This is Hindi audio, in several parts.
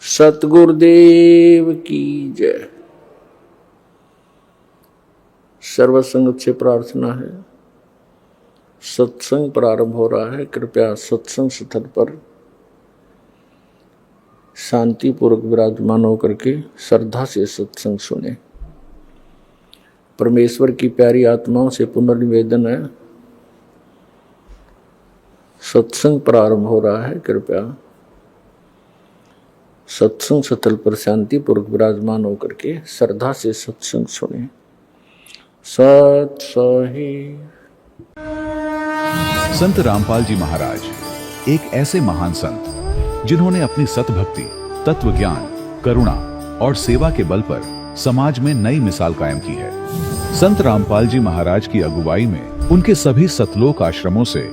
सतगुरुदेव की जय। सर्वसंगत से प्रार्थना है। सत्संग प्रारंभ हो रहा है। कृपया सत्संग स्थल पर शांतिपूर्वक विराजमान होकर के श्रद्धा से सत्संग सुने। परमेश्वर की प्यारी आत्माओं से पुनर्निवेदन है, सत्संग प्रारंभ हो रहा है। कृपया सत्संग स्थल पर शांतिपूर्वक विराजमान होकर के श्रद्धा से सत्संग सुने। सत सही। संत रामपाल जी महाराज एक ऐसे महान संत जिन्होंने अपनी सतभक्ति, तत्व ज्ञान, करुणा और सेवा के बल पर समाज में नई मिसाल कायम की है। संत रामपाल जी महाराज की अगुवाई में उनके सभी सतलोक आश्रमों से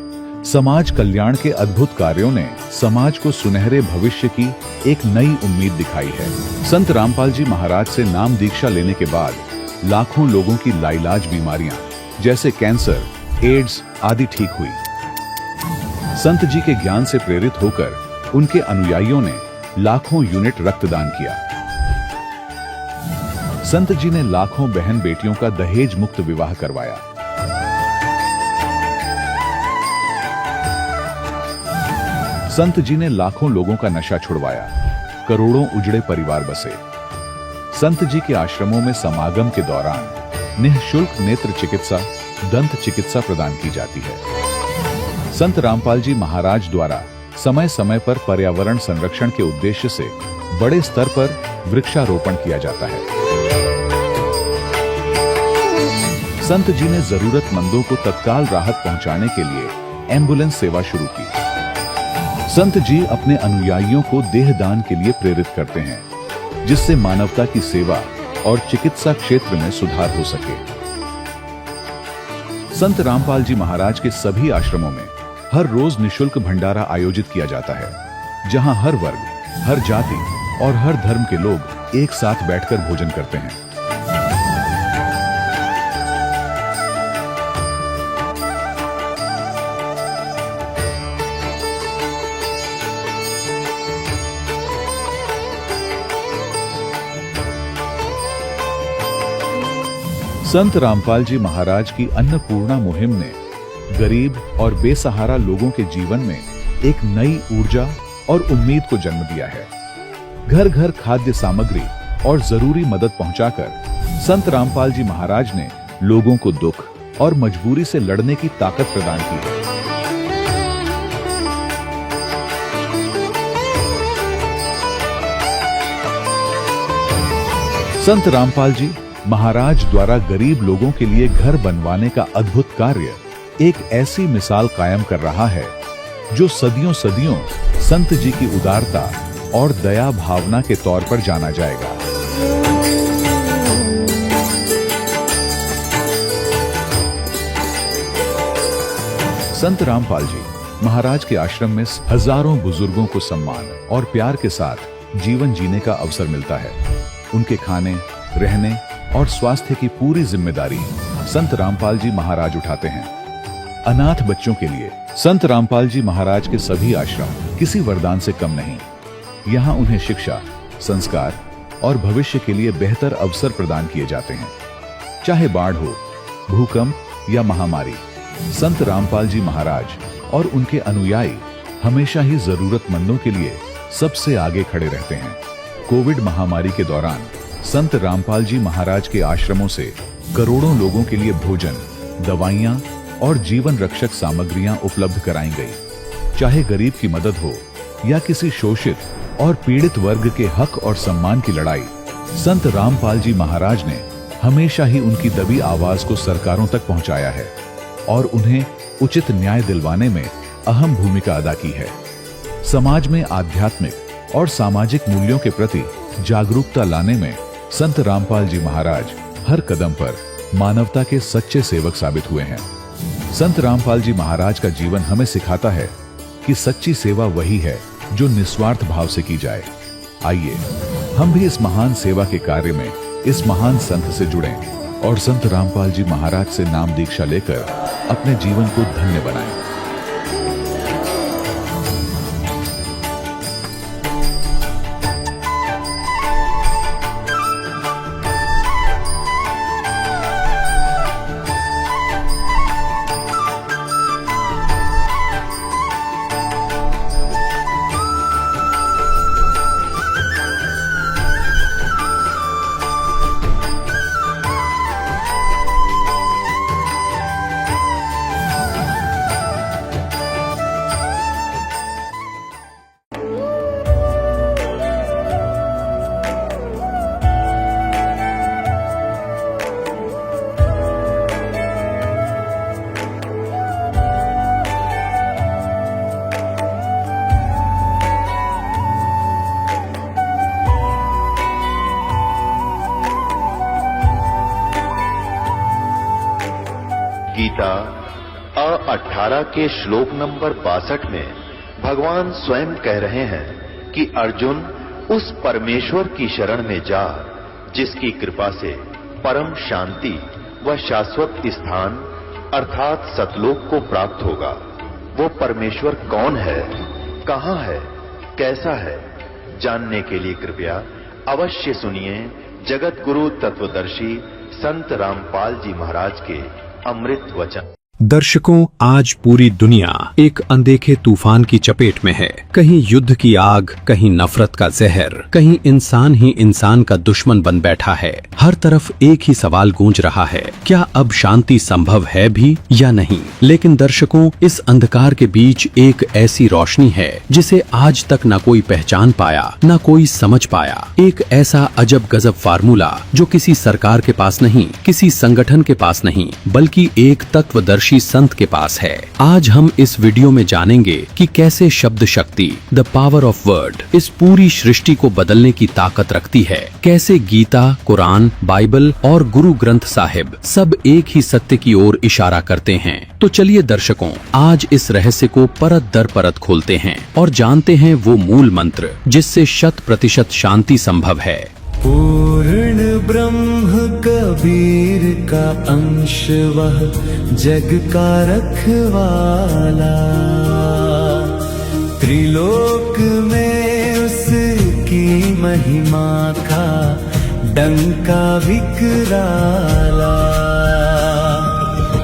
समाज कल्याण के अद्भुत कार्यों ने समाज को सुनहरे भविष्य की एक नई उम्मीद दिखाई है। संत रामपाल जी महाराज से नाम दीक्षा लेने के बाद लाखों लोगों की लाइलाज बीमारियां जैसे कैंसर, एड्स आदि ठीक हुई। संत जी के ज्ञान से प्रेरित होकर उनके अनुयायियों ने लाखों यूनिट रक्तदान किया। संत जी ने लाखों बहन बेटियों का दहेज मुक्त विवाह करवाया। संत जी ने लाखों लोगों का नशा छुड़वाया। करोड़ों उजड़े परिवार बसे। संत जी के आश्रमों में समागम के दौरान निःशुल्क नेत्र चिकित्सा, दंत चिकित्सा प्रदान की जाती है। संत रामपाल जी महाराज द्वारा समय समय पर पर्यावरण संरक्षण के उद्देश्य से बड़े स्तर पर वृक्षारोपण किया जाता है। संत जी ने जरूरतमंदों को तत्काल राहत पहुंचाने के लिए एम्बुलेंस सेवा शुरू की। संत जी अपने अनुयायियों को देहदान के लिए प्रेरित करते हैं, जिससे मानवता की सेवा और चिकित्सा क्षेत्र में सुधार हो सके। संत रामपाल जी महाराज के सभी आश्रमों में हर रोज निःशुल्क भंडारा आयोजित किया जाता है, जहां हर वर्ग, हर जाति और हर धर्म के लोग एक साथ बैठकर भोजन करते हैं। संत रामपाल जी महाराज की अन्नपूर्णा मुहिम ने गरीब और बेसहारा लोगों के जीवन में एक नई ऊर्जा और उम्मीद को जन्म दिया है। घर घर खाद्य सामग्री और जरूरी मदद पहुंचाकर संत रामपाल जी महाराज ने लोगों को दुख और मजबूरी से लड़ने की ताकत प्रदान की है। संत रामपाल जी महाराज द्वारा गरीब लोगों के लिए घर बनवाने का अद्भुत कार्य एक ऐसी मिसाल कायम कर रहा है जो सदियों सदियों संत जी की उदारता और दया भावना के तौर पर जाना जाएगा। संत रामपाल जी महाराज के आश्रम में हजारों बुजुर्गों को सम्मान और प्यार के साथ जीवन जीने का अवसर मिलता है। उनके खाने, रहने और स्वास्थ्य की पूरी जिम्मेदारी संत रामपाल जी महाराज उठाते हैं। अनाथ बच्चों के लिए संत रामपाल जी महाराज के सभी आश्रम किसी वरदान से कम नहीं। यहाँ उन्हें शिक्षा, संस्कार और भविष्य के लिए बेहतर अवसर प्रदान किए जाते हैं। चाहे बाढ़ हो, भूकंप या महामारी, संत रामपाल जी महाराज और उनके अनुयायी हमेशा ही जरूरतमंदों के लिए सबसे आगे खड़े रहते हैं। कोविड महामारी के दौरान संत रामपाल जी महाराज के आश्रमों से करोड़ों लोगों के लिए भोजन, दवाइयां और जीवन रक्षक सामग्रियां उपलब्ध कराई गई। चाहे गरीब की मदद हो या किसी शोषित और पीड़ित वर्ग के हक और सम्मान की लड़ाई, संत रामपाल जी महाराज ने हमेशा ही उनकी दबी आवाज को सरकारों तक पहुंचाया है और उन्हें उचित न्याय दिलवाने में अहम भूमिका अदा की है। समाज में आध्यात्मिक और सामाजिक मूल्यों के प्रति जागरूकता लाने में संत रामपाल जी महाराज हर कदम पर मानवता के सच्चे सेवक साबित हुए हैं। संत रामपाल जी महाराज का जीवन हमें सिखाता है कि सच्ची सेवा वही है जो निस्वार्थ भाव से की जाए। आइए हम भी इस महान सेवा के कार्य में इस महान संत से जुड़ें और संत रामपाल जी महाराज से नाम दीक्षा लेकर अपने जीवन को धन्य बनाएं। गीता 18 के श्लोक नंबर 62 में भगवान स्वयं कह रहे हैं कि अर्जुन उस परमेश्वर की शरण में जा जिसकी कृपा से परम शांति व शाश्वत स्थान अर्थात सतलोक को प्राप्त होगा। वो परमेश्वर कौन है, कहां है, कैसा है, जानने के लिए कृपया अवश्य सुनिए जगत गुरु तत्वदर्शी संत रामपाल जी महाराज के अमृत वचन। दर्शकों, आज पूरी दुनिया एक अनदेखे तूफान की चपेट में है। कहीं युद्ध की आग, कहीं नफरत का जहर, कहीं इंसान ही इंसान का दुश्मन बन बैठा है। हर तरफ एक ही सवाल गूंज रहा है, क्या अब शांति संभव है भी या नहीं? लेकिन दर्शकों, इस अंधकार के बीच एक ऐसी रोशनी है जिसे आज तक न कोई पहचान पाया, न कोई समझ पाया। एक ऐसा अजब गजब फार्मूला जो किसी सरकार के पास नहीं, किसी संगठन के पास नहीं, बल्कि एक तत्वदर्शी संत के पास है। आज हम इस वीडियो में जानेंगे कि कैसे शब्द शक्ति, द पावर ऑफ वर्ड, इस पूरी सृष्टि को बदलने की ताकत रखती है। कैसे गीता, कुरान, बाइबल और गुरु ग्रंथ साहिब सब एक ही सत्य की ओर इशारा करते हैं। तो चलिए दर्शकों, आज इस रहस्य को परत दर परत खोलते हैं और जानते हैं वो मूल मंत्र जिससे 100% शांति संभव है। पूर्ण ब्रह्म कबीर का अंश वह जग का रखवाला, त्रिलोक में उसकी महिमा का डंका विकराला।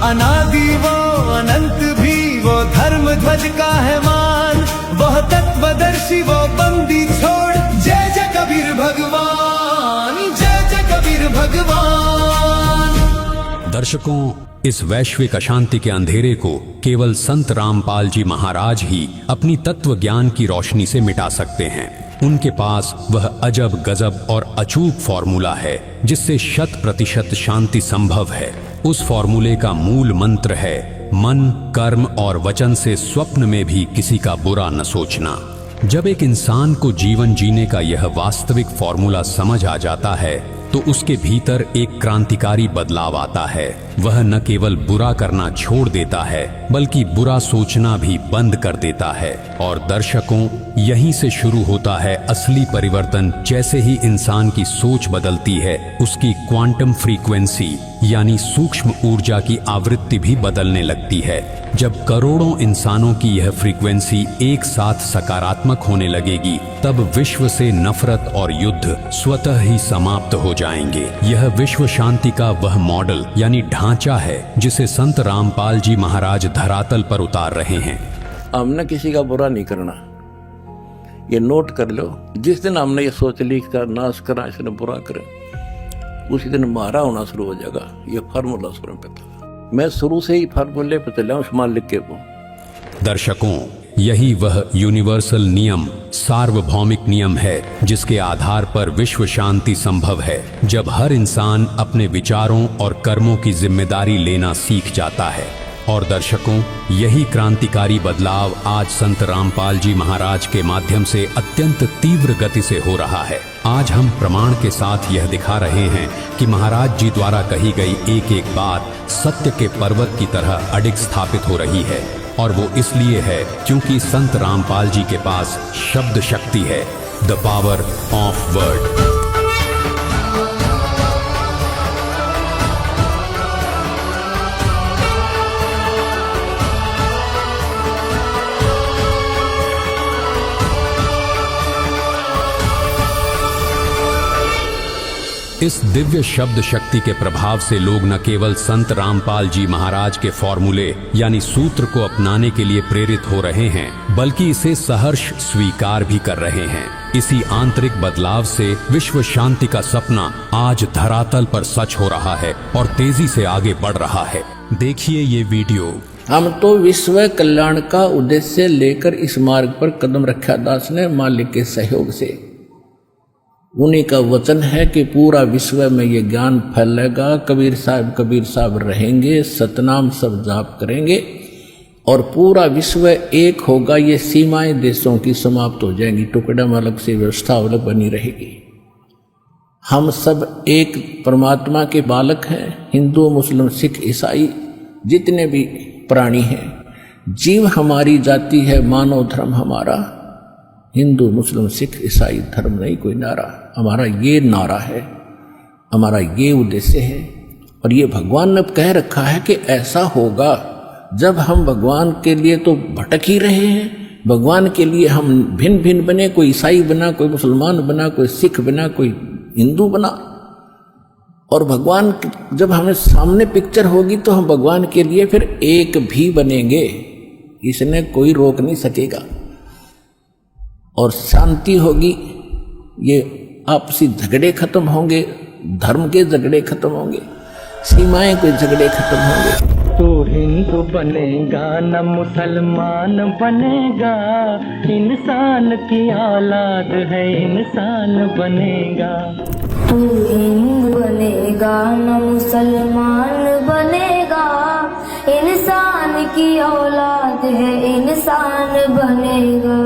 अनादि वो अनंत भी वो धर्म ध्वज का है मान, वह तत्वदर्शी वो बंदी छोड़, जय जय कबीर भगवान, जय जय कबीर भगवान। दर्शकों, इस वैश्विक अशांति के अंधेरे को केवल संत रामपाल जी महाराज ही अपनी तत्व ज्ञान की रोशनी से मिटा सकते हैं। उनके पास वह अजब गजब और अचूक फॉर्मूला है जिससे 100% शांति संभव है। उस फॉर्मूले का मूल मंत्र है मन, कर्म और वचन से स्वप्न में भी किसी का बुरा न सोचना। जब एक इंसान को जीवन जीने का यह वास्तविक फॉर्मूला समझ आ जाता है तो उसके भीतर एक क्रांतिकारी बदलाव आता है। वह न केवल बुरा करना छोड़ देता है बल्कि बुरा सोचना भी बंद कर देता है। और दर्शकों, यहीं से शुरू होता है असली परिवर्तन। जैसे ही इंसान की सोच बदलती है, उसकी क्वांटम फ्रीक्वेंसी यानी सूक्ष्म ऊर्जा की आवृत्ति भी बदलने लगती है। जब करोड़ों इंसानों की यह फ्रीक्वेंसी एक साथ सकारात्मक होने लगेगी, तब विश्व से नफरत और युद्ध स्वतः ही समाप्त हो जाएंगे। यह विश्व शांति का वह मॉडल यानी ढांचा है जिसे संत रामपाल जी महाराज धरातल पर उतार रहे हैं। हमने किसी का बुरा नहीं करना, ये नोट कर लो। जिस दिन हमने ये सोच ली का नाश करा, इसने बुरा करे, उसी दिन मारा होना शुरू हो जाएगा। ये फार्मूला शुरू पे था, मैं शुरू से ही फार्मूले पे चला हूं, लिख के वो। दर्शकों, यही वह यूनिवर्सल नियम, सार्वभौमिक नियम है जिसके आधार पर विश्व शांति संभव है। जब हर इंसान अपने विचारों और कर्मों की जिम्मेदारी लेना सीख जाता है। और दर्शकों, यही क्रांतिकारी बदलाव आज संत रामपाल जी महाराज के माध्यम से अत्यंत तीव्र गति से हो रहा है। आज हम प्रमाण के साथ यह दिखा रहे हैं कि महाराज जी द्वारा कही गई एक एक बात सत्य के पर्वत की तरह अडिग स्थापित हो रही है। और वो इसलिए है क्योंकि संत रामपाल जी के पास शब्द शक्ति है, द पावर ऑफ वर्ड। इस दिव्य शब्द शक्ति के प्रभाव से लोग न केवल संत रामपाल जी महाराज के फॉर्मूले यानी सूत्र को अपनाने के लिए प्रेरित हो रहे हैं, बल्कि इसे सहर्ष स्वीकार भी कर रहे हैं। इसी आंतरिक बदलाव से विश्व शांति का सपना आज धरातल पर सच हो रहा है और तेजी से आगे बढ़ रहा है। देखिए ये वीडियो। हम तो विश्व कल्याण का उद्देश्य लेकर इस मार्ग पर कदम रखा दास ने मालिक के सहयोग से। उन्हीं का वचन है कि पूरा विश्व में ये ज्ञान फैलेगा, कबीर साहब रहेंगे, सतनाम सब जाप करेंगे और पूरा विश्व एक होगा। ये सीमाएं देशों की समाप्त हो जाएंगी, टुकड़ा में अलग से व्यवस्था अलग बनी रहेगी। हम सब एक परमात्मा के बालक हैं, हिंदू, मुस्लिम, सिख, ईसाई जितने भी प्राणी हैं, जीव हमारी जाति है, मानव धर्म हमारा, हिंदू मुस्लिम सिख ईसाई धर्म नहीं कोई नारा। हमारा ये नारा है, हमारा ये उद्देश्य है। और ये भगवान ने कह रखा है कि ऐसा होगा जब हम भगवान के लिए तो भटक ही रहे हैं, भगवान के लिए हम भिन्न भिन्न बने, कोई ईसाई बना, कोई मुसलमान बना, कोई सिख बना, कोई हिंदू बना। और भगवान जब हमें सामने पिक्चर होगी तो हम भगवान के लिए फिर एक भी बनेंगे, इसने कोई रोक नहीं सकेगा। और शांति होगी, ये आपसी झगड़े खत्म होंगे, धर्म के झगड़े खत्म होंगे, सीमाएं कोई झगड़े खत्म होंगे। तू हिंदू बनेगा न मुसलमान बनेगा, इंसान की औलाद है इंसान बनेगा। तू हिंदू बनेगा न मुसलमान बनेगा, इंसान की औलाद है इंसान बनेगा।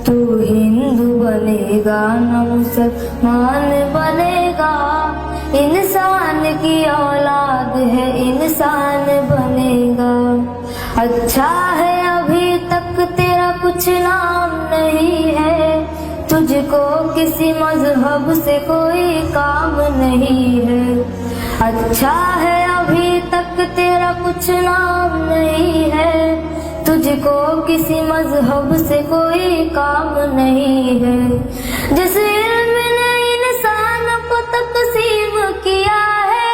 तू हिंदू बनेगा न मुसलमान बनेगा, इंसान की औलाद है इंसान बनेगा। अच्छा है अभी तक तेरा कुछ नाम नहीं है, तुझको किसी मजहब से कोई काम नहीं है। अच्छा है अभी तक तेरा कुछ नाम नहीं है, तुझको किसी मजहब से कोई काम नहीं है। जिस इल्म ने इंसान को तकसीम किया है,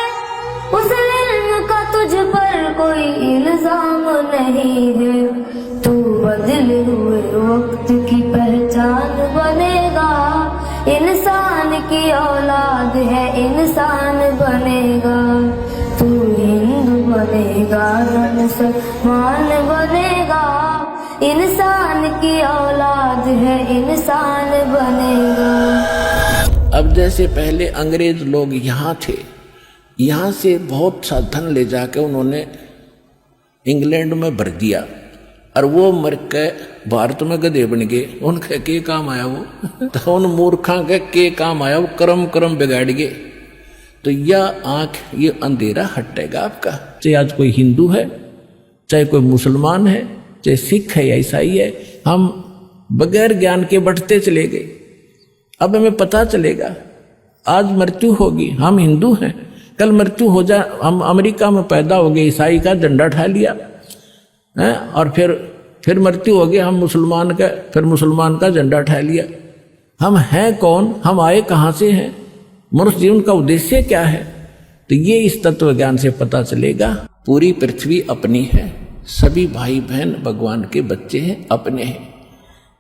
उस इल्म का तुझ पर कोई इल्जाम नहीं है। तू बदले हुए वक्त की पहचान बनेगा, इंसान की औलाद है इंसान बनेगा। तू हिंदू बनेगा न मुसलमान बनेगा, इंसान की औलाद है इंसान बनेगा। अब जैसे पहले अंग्रेज लोग यहाँ थे, यहाँ से बहुत सा धन ले जाके उन्होंने इंग्लैंड में भर दिया, और वो मर के भारत में गधे बन गए। उनके के काम आया वो तो उन मूर्खा के काम आया, वो कर्म बिगाड़ गए। तो यह आंख, ये अंधेरा हटेगा आपका। चाहे आज कोई हिंदू है, चाहे कोई मुसलमान है, चाहे सिख है या ईसाई है, हम बगैर ज्ञान के बढ़ते चले गए। अब हमें पता चलेगा, आज मृत्यु होगी, हम हिंदू हैं, कल मृत्यु हो जाए, हम अमेरिका में पैदा हो गए, ईसाई का झंडा उठा लिया है, और फिर मृत्यु हो गई, हम मुसलमान का, फिर मुसलमान का झंडा उठा लिया। हम हैं कौन, हम आए कहाँ से हैं, मनुष्य जीवन का उद्देश्य क्या है? तो ये इस तत्व ज्ञान से पता चलेगा। पूरी पृथ्वी अपनी है, सभी भाई बहन भगवान के बच्चे हैं, अपने हैं,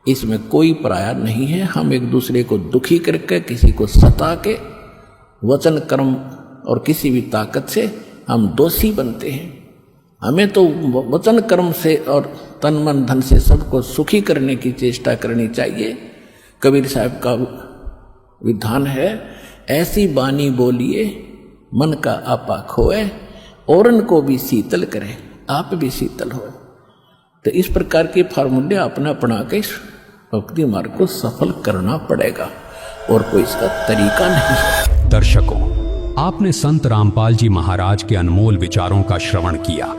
इसमें कोई पराया नहीं है। हम एक दूसरे को दुखी करके, किसी को सता के, वचन कर्म और किसी भी ताकत से हम दोषी बनते हैं। हमें तो वचन कर्म से और तन मन धन से सबको सुखी करने की चेष्टा करनी चाहिए। कबीर साहब का विधान है, ऐसी बानी बोलिए मन का आपा खोए, औरन को भी शीतल करे, आप भी शीतल हो। तो इस प्रकार के फार्मूले अपना अपना के इस भक्ति मार्ग को सफल करना पड़ेगा, और कोई इसका तरीका नहीं है। दर्शकों, आपने संत रामपाल जी महाराज के अनमोल विचारों का श्रवण किया।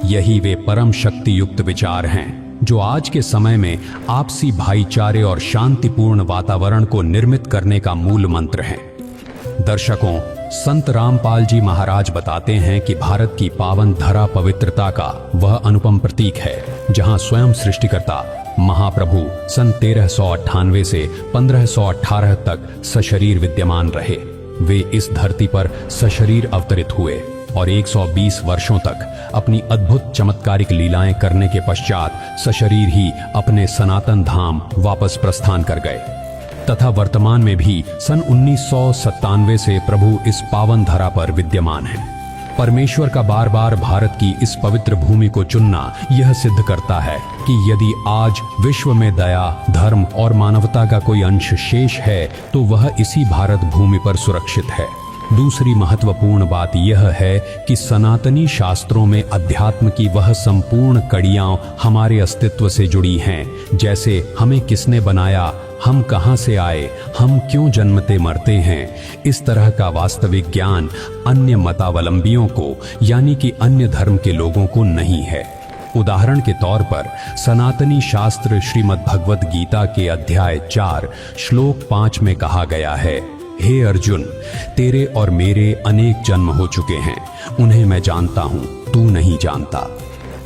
यही वे परम शक्ति युक्त विचार हैं जो आज के समय में आपसी भाईचारे और शांतिपूर्ण वातावरण को निर्मित करने का मूल मंत्र है। दर्शकों, संत रामपाल जी महाराज बताते हैं कि भारत की पावन धरा पवित्रता का वह अनुपम प्रतीक है जहां स्वयं सृष्टिकर्ता महाप्रभु सन 1398 से 1518 तक सशरीर विद्यमान रहे। वे इस धरती पर सशरीर अवतरित हुए और 120 वर्षों तक अपनी अद्भुत चमत्कारिक लीलाएं करने के पश्चात सशरीर ही अपने सनातन धाम वापस प्रस्थान कर गए तथा वर्तमान में भी सन 1997 से प्रभु इस पावन धरा पर विद्यमान है। परमेश्वर का बार बार भारत की इस पवित्र भूमि को चुनना यह सिद्ध करता है कि यदि आज विश्व में दया, धर्म और मानवता का कोई अंश शेष है तो वह इसी भारत भूमि पर सुरक्षित है। दूसरी महत्वपूर्ण बात यह है कि सनातनी शास्त्रों में अध्यात्म की वह संपूर्ण कड़ियां हमारे अस्तित्व से जुड़ी हैं, जैसे हमें किसने बनाया, हम कहाँ से आए, हम क्यों जन्मते मरते हैं, इस तरह का वास्तविक ज्ञान अन्य मतावलंबियों को यानी कि अन्य धर्म के लोगों को नहीं है। उदाहरण के तौर पर सनातनी शास्त्र श्रीमद् भगवत गीता के अध्याय 4 श्लोक 5 में कहा गया है, हे अर्जुन, तेरे और मेरे अनेक जन्म हो चुके हैं, उन्हें मैं जानता हूं, तू नहीं जानता।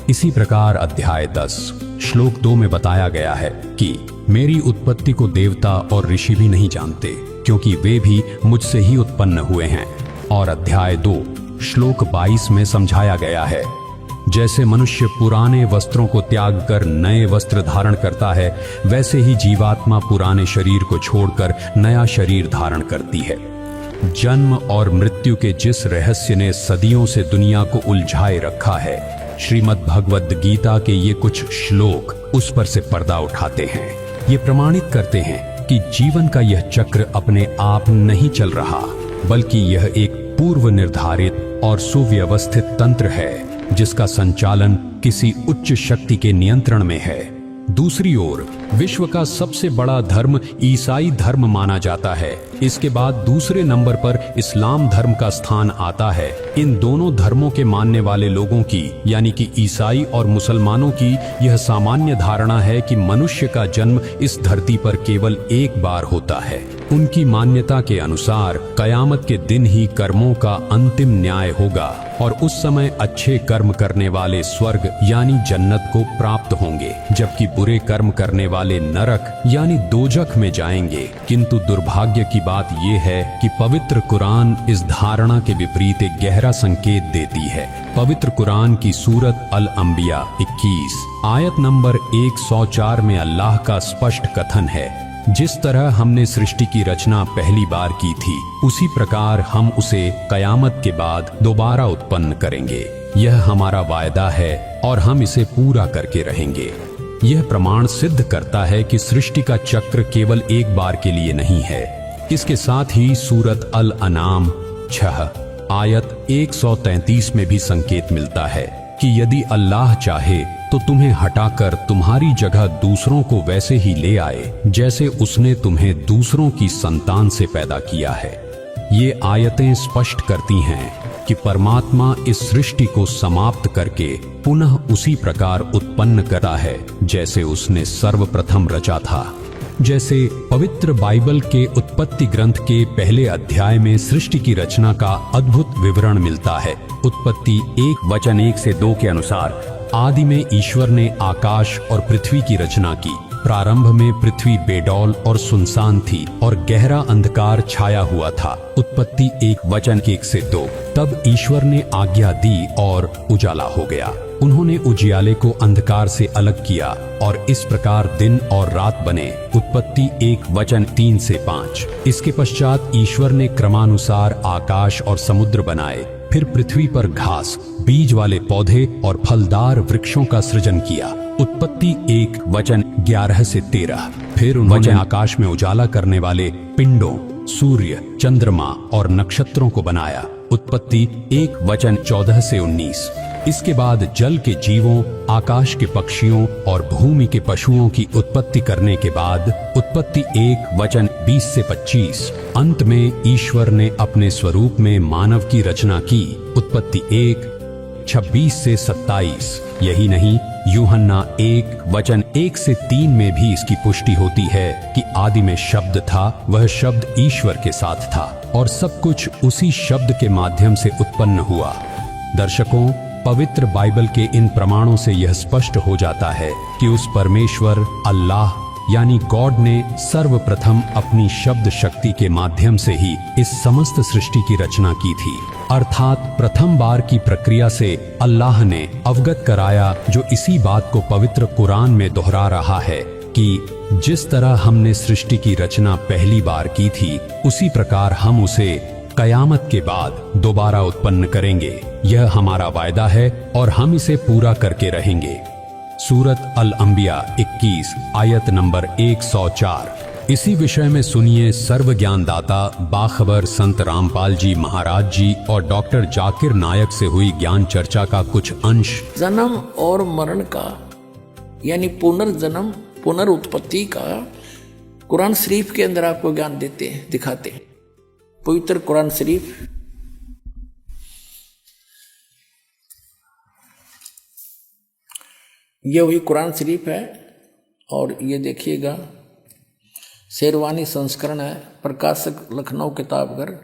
इसी प्रकार अध्याय 10 श्लोक 2 में बताया गया है कि मेरी उत्पत्ति को देवता और ऋषि भी नहीं जानते, क्योंकि वे भी मुझसे ही उत्पन्न हुए हैं। और अध्याय 2 श्लोक 22 में समझाया गया है, जैसे मनुष्य पुराने वस्त्रों को त्याग कर नए वस्त्र धारण करता है, वैसे ही जीवात्मा पुराने शरीर को छोड़कर नया शरीर धारण करती है। जन्म और मृत्यु के जिस रहस्य ने सदियों से दुनिया को उलझाए रखा है, श्रीमद् भगवत गीता के ये कुछ श्लोक उस पर से पर्दा उठाते हैं। ये प्रमाणित करते हैं कि जीवन का यह चक्र अपने आप नहीं चल रहा, बल्कि यह एक पूर्व निर्धारित और सुव्यवस्थित तंत्र है, जिसका संचालन किसी उच्च शक्ति के नियंत्रण में है। दूसरी ओर विश्व का सबसे बड़ा धर्म ईसाई धर्म माना जाता है। इसके बाद दूसरे नंबर पर इस्लाम धर्म का स्थान आता है। इन दोनों धर्मों के मानने वाले लोगों की यानी कि ईसाई और मुसलमानों की यह सामान्य धारणा है कि मनुष्य का जन्म इस धरती पर केवल एक बार होता है। उनकी मान्यता के अनुसार कयामत के दिन ही कर्मों का अंतिम न्याय होगा और उस समय अच्छे कर्म करने वाले स्वर्ग यानी जन्नत को प्राप्त होंगे, जबकि बुरे कर्म करने वाले नरक यानी दोजख में जाएंगे। किंतु दुर्भाग्य की बात यह है कि पवित्र कुरान इस धारणा के विपरीत एक गहरा संकेत देती है। पवित्र कुरान की सूरत अल अंबिया 21 आयत नंबर 104 में अल्लाह का स्पष्ट कथन है, जिस तरह हमने सृष्टि की रचना पहली बार की थी, उसी प्रकार हम उसे कयामत के बाद दोबारा उत्पन्न करेंगे। यह हमारा वायदा है और हम इसे पूरा करके रहेंगे। यह प्रमाण सिद्ध करता है कि सृष्टि का चक्र केवल एक बार के लिए नहीं है। इसके साथ ही सूरत अल अनाम 6 आयत 133 में भी संकेत मिलता है कि यदि अल्लाह चाहे तो तुम्हें हटाकर तुम्हारी जगह दूसरों को वैसे ही ले आए, जैसे उसने तुम्हें दूसरों की संतान से पैदा किया है। ये आयतें स्पष्ट करती हैं कि परमात्मा इस सृष्टि को समाप्त करके पुनः उसी प्रकार उत्पन्न करा है जैसे उसने सर्वप्रथम रचा था। जैसे पवित्र बाइबल के उत्पत्ति ग्रंथ के पहले अध्याय में सृष्टि की रचना का अद्भुत विवरण मिलता है। उत्पत्ति 1:1-2 के अनुसार आदि में ईश्वर ने आकाश और पृथ्वी की रचना की। प्रारंभ में पृथ्वी बेडौल और सुनसान थी और गहरा अंधकार छाया हुआ था। उत्पत्ति 1:1-2। तब ईश्वर ने आज्ञा दी और उजाला हो गया। उन्होंने उजियाले को अंधकार से अलग किया और इस प्रकार दिन और रात बने। उत्पत्ति 1:3-5। इसके पश्चात ईश्वर ने क्रमानुसार आकाश और समुद्र बनाए। फिर पृथ्वी पर घास, बीज वाले पौधे और फलदार वृक्षों का सृजन किया। उत्पत्ति 1:11-13। फिर उन्होंने आकाश में उजाला करने वाले पिंडों, सूर्य, चंद्रमा और नक्षत्रों को बनाया। उत्पत्ति 1:14-19। इसके बाद जल के जीवों, आकाश के पक्षियों और भूमि के पशुओं की उत्पत्ति करने के बाद उत्पत्ति 1:20-25। अंत में ईश्वर ने अपने स्वरूप में मानव की रचना की। उत्पत्ति 1:26-27। यही नहीं, यूहन्ना 1:1-3 में भी इसकी पुष्टि होती है कि आदि में शब्द था, वह शब्द ईश्वर के साथ था और सब कुछ उसी शब्द के माध्यम से उत्पन्न हुआ। दर्शकों, पवित्र बाइबल के इन प्रमाणों से यह स्पष्ट हो जाता है कि उस परमेश्वर अल्लाह यानी गॉड ने सर्वप्रथम अपनी शब्द शक्ति के माध्यम से ही इस समस्त सृष्टि की रचना की थी। अर्थात प्रथम बार की प्रक्रिया से अल्लाह ने अवगत कराया, जो इसी बात को पवित्र कुरान में दोहरा रहा है कि जिस तरह हमने सृष्टि की रचना पहली बार की थी, उसी प्रकार हम उसे कयामत के बाद दोबारा उत्पन्न करेंगे। यह हमारा वायदा है और हम इसे पूरा करके रहेंगे। सूरत अल अंबिया 21 आयत नंबर 104। इसी विषय में सुनिए सर्व ज्ञानदाता बाखबर संत रामपाल जी महाराज जी और डॉक्टर जाकिर नायक से हुई ज्ञान चर्चा का कुछ अंश। जन्म और मरण का यानी पुनर्जन्म, पुनरुत्पत्ति का कुरान शरीफ के अंदर आपको ज्ञान देते हैं, दिखाते हैं। पवित्र कुरान शरीफ ये वही कुरान शरीफ है। और ये देखिएगा शेरवानी संस्करण है, प्रकाशक लखनऊ किताबघर,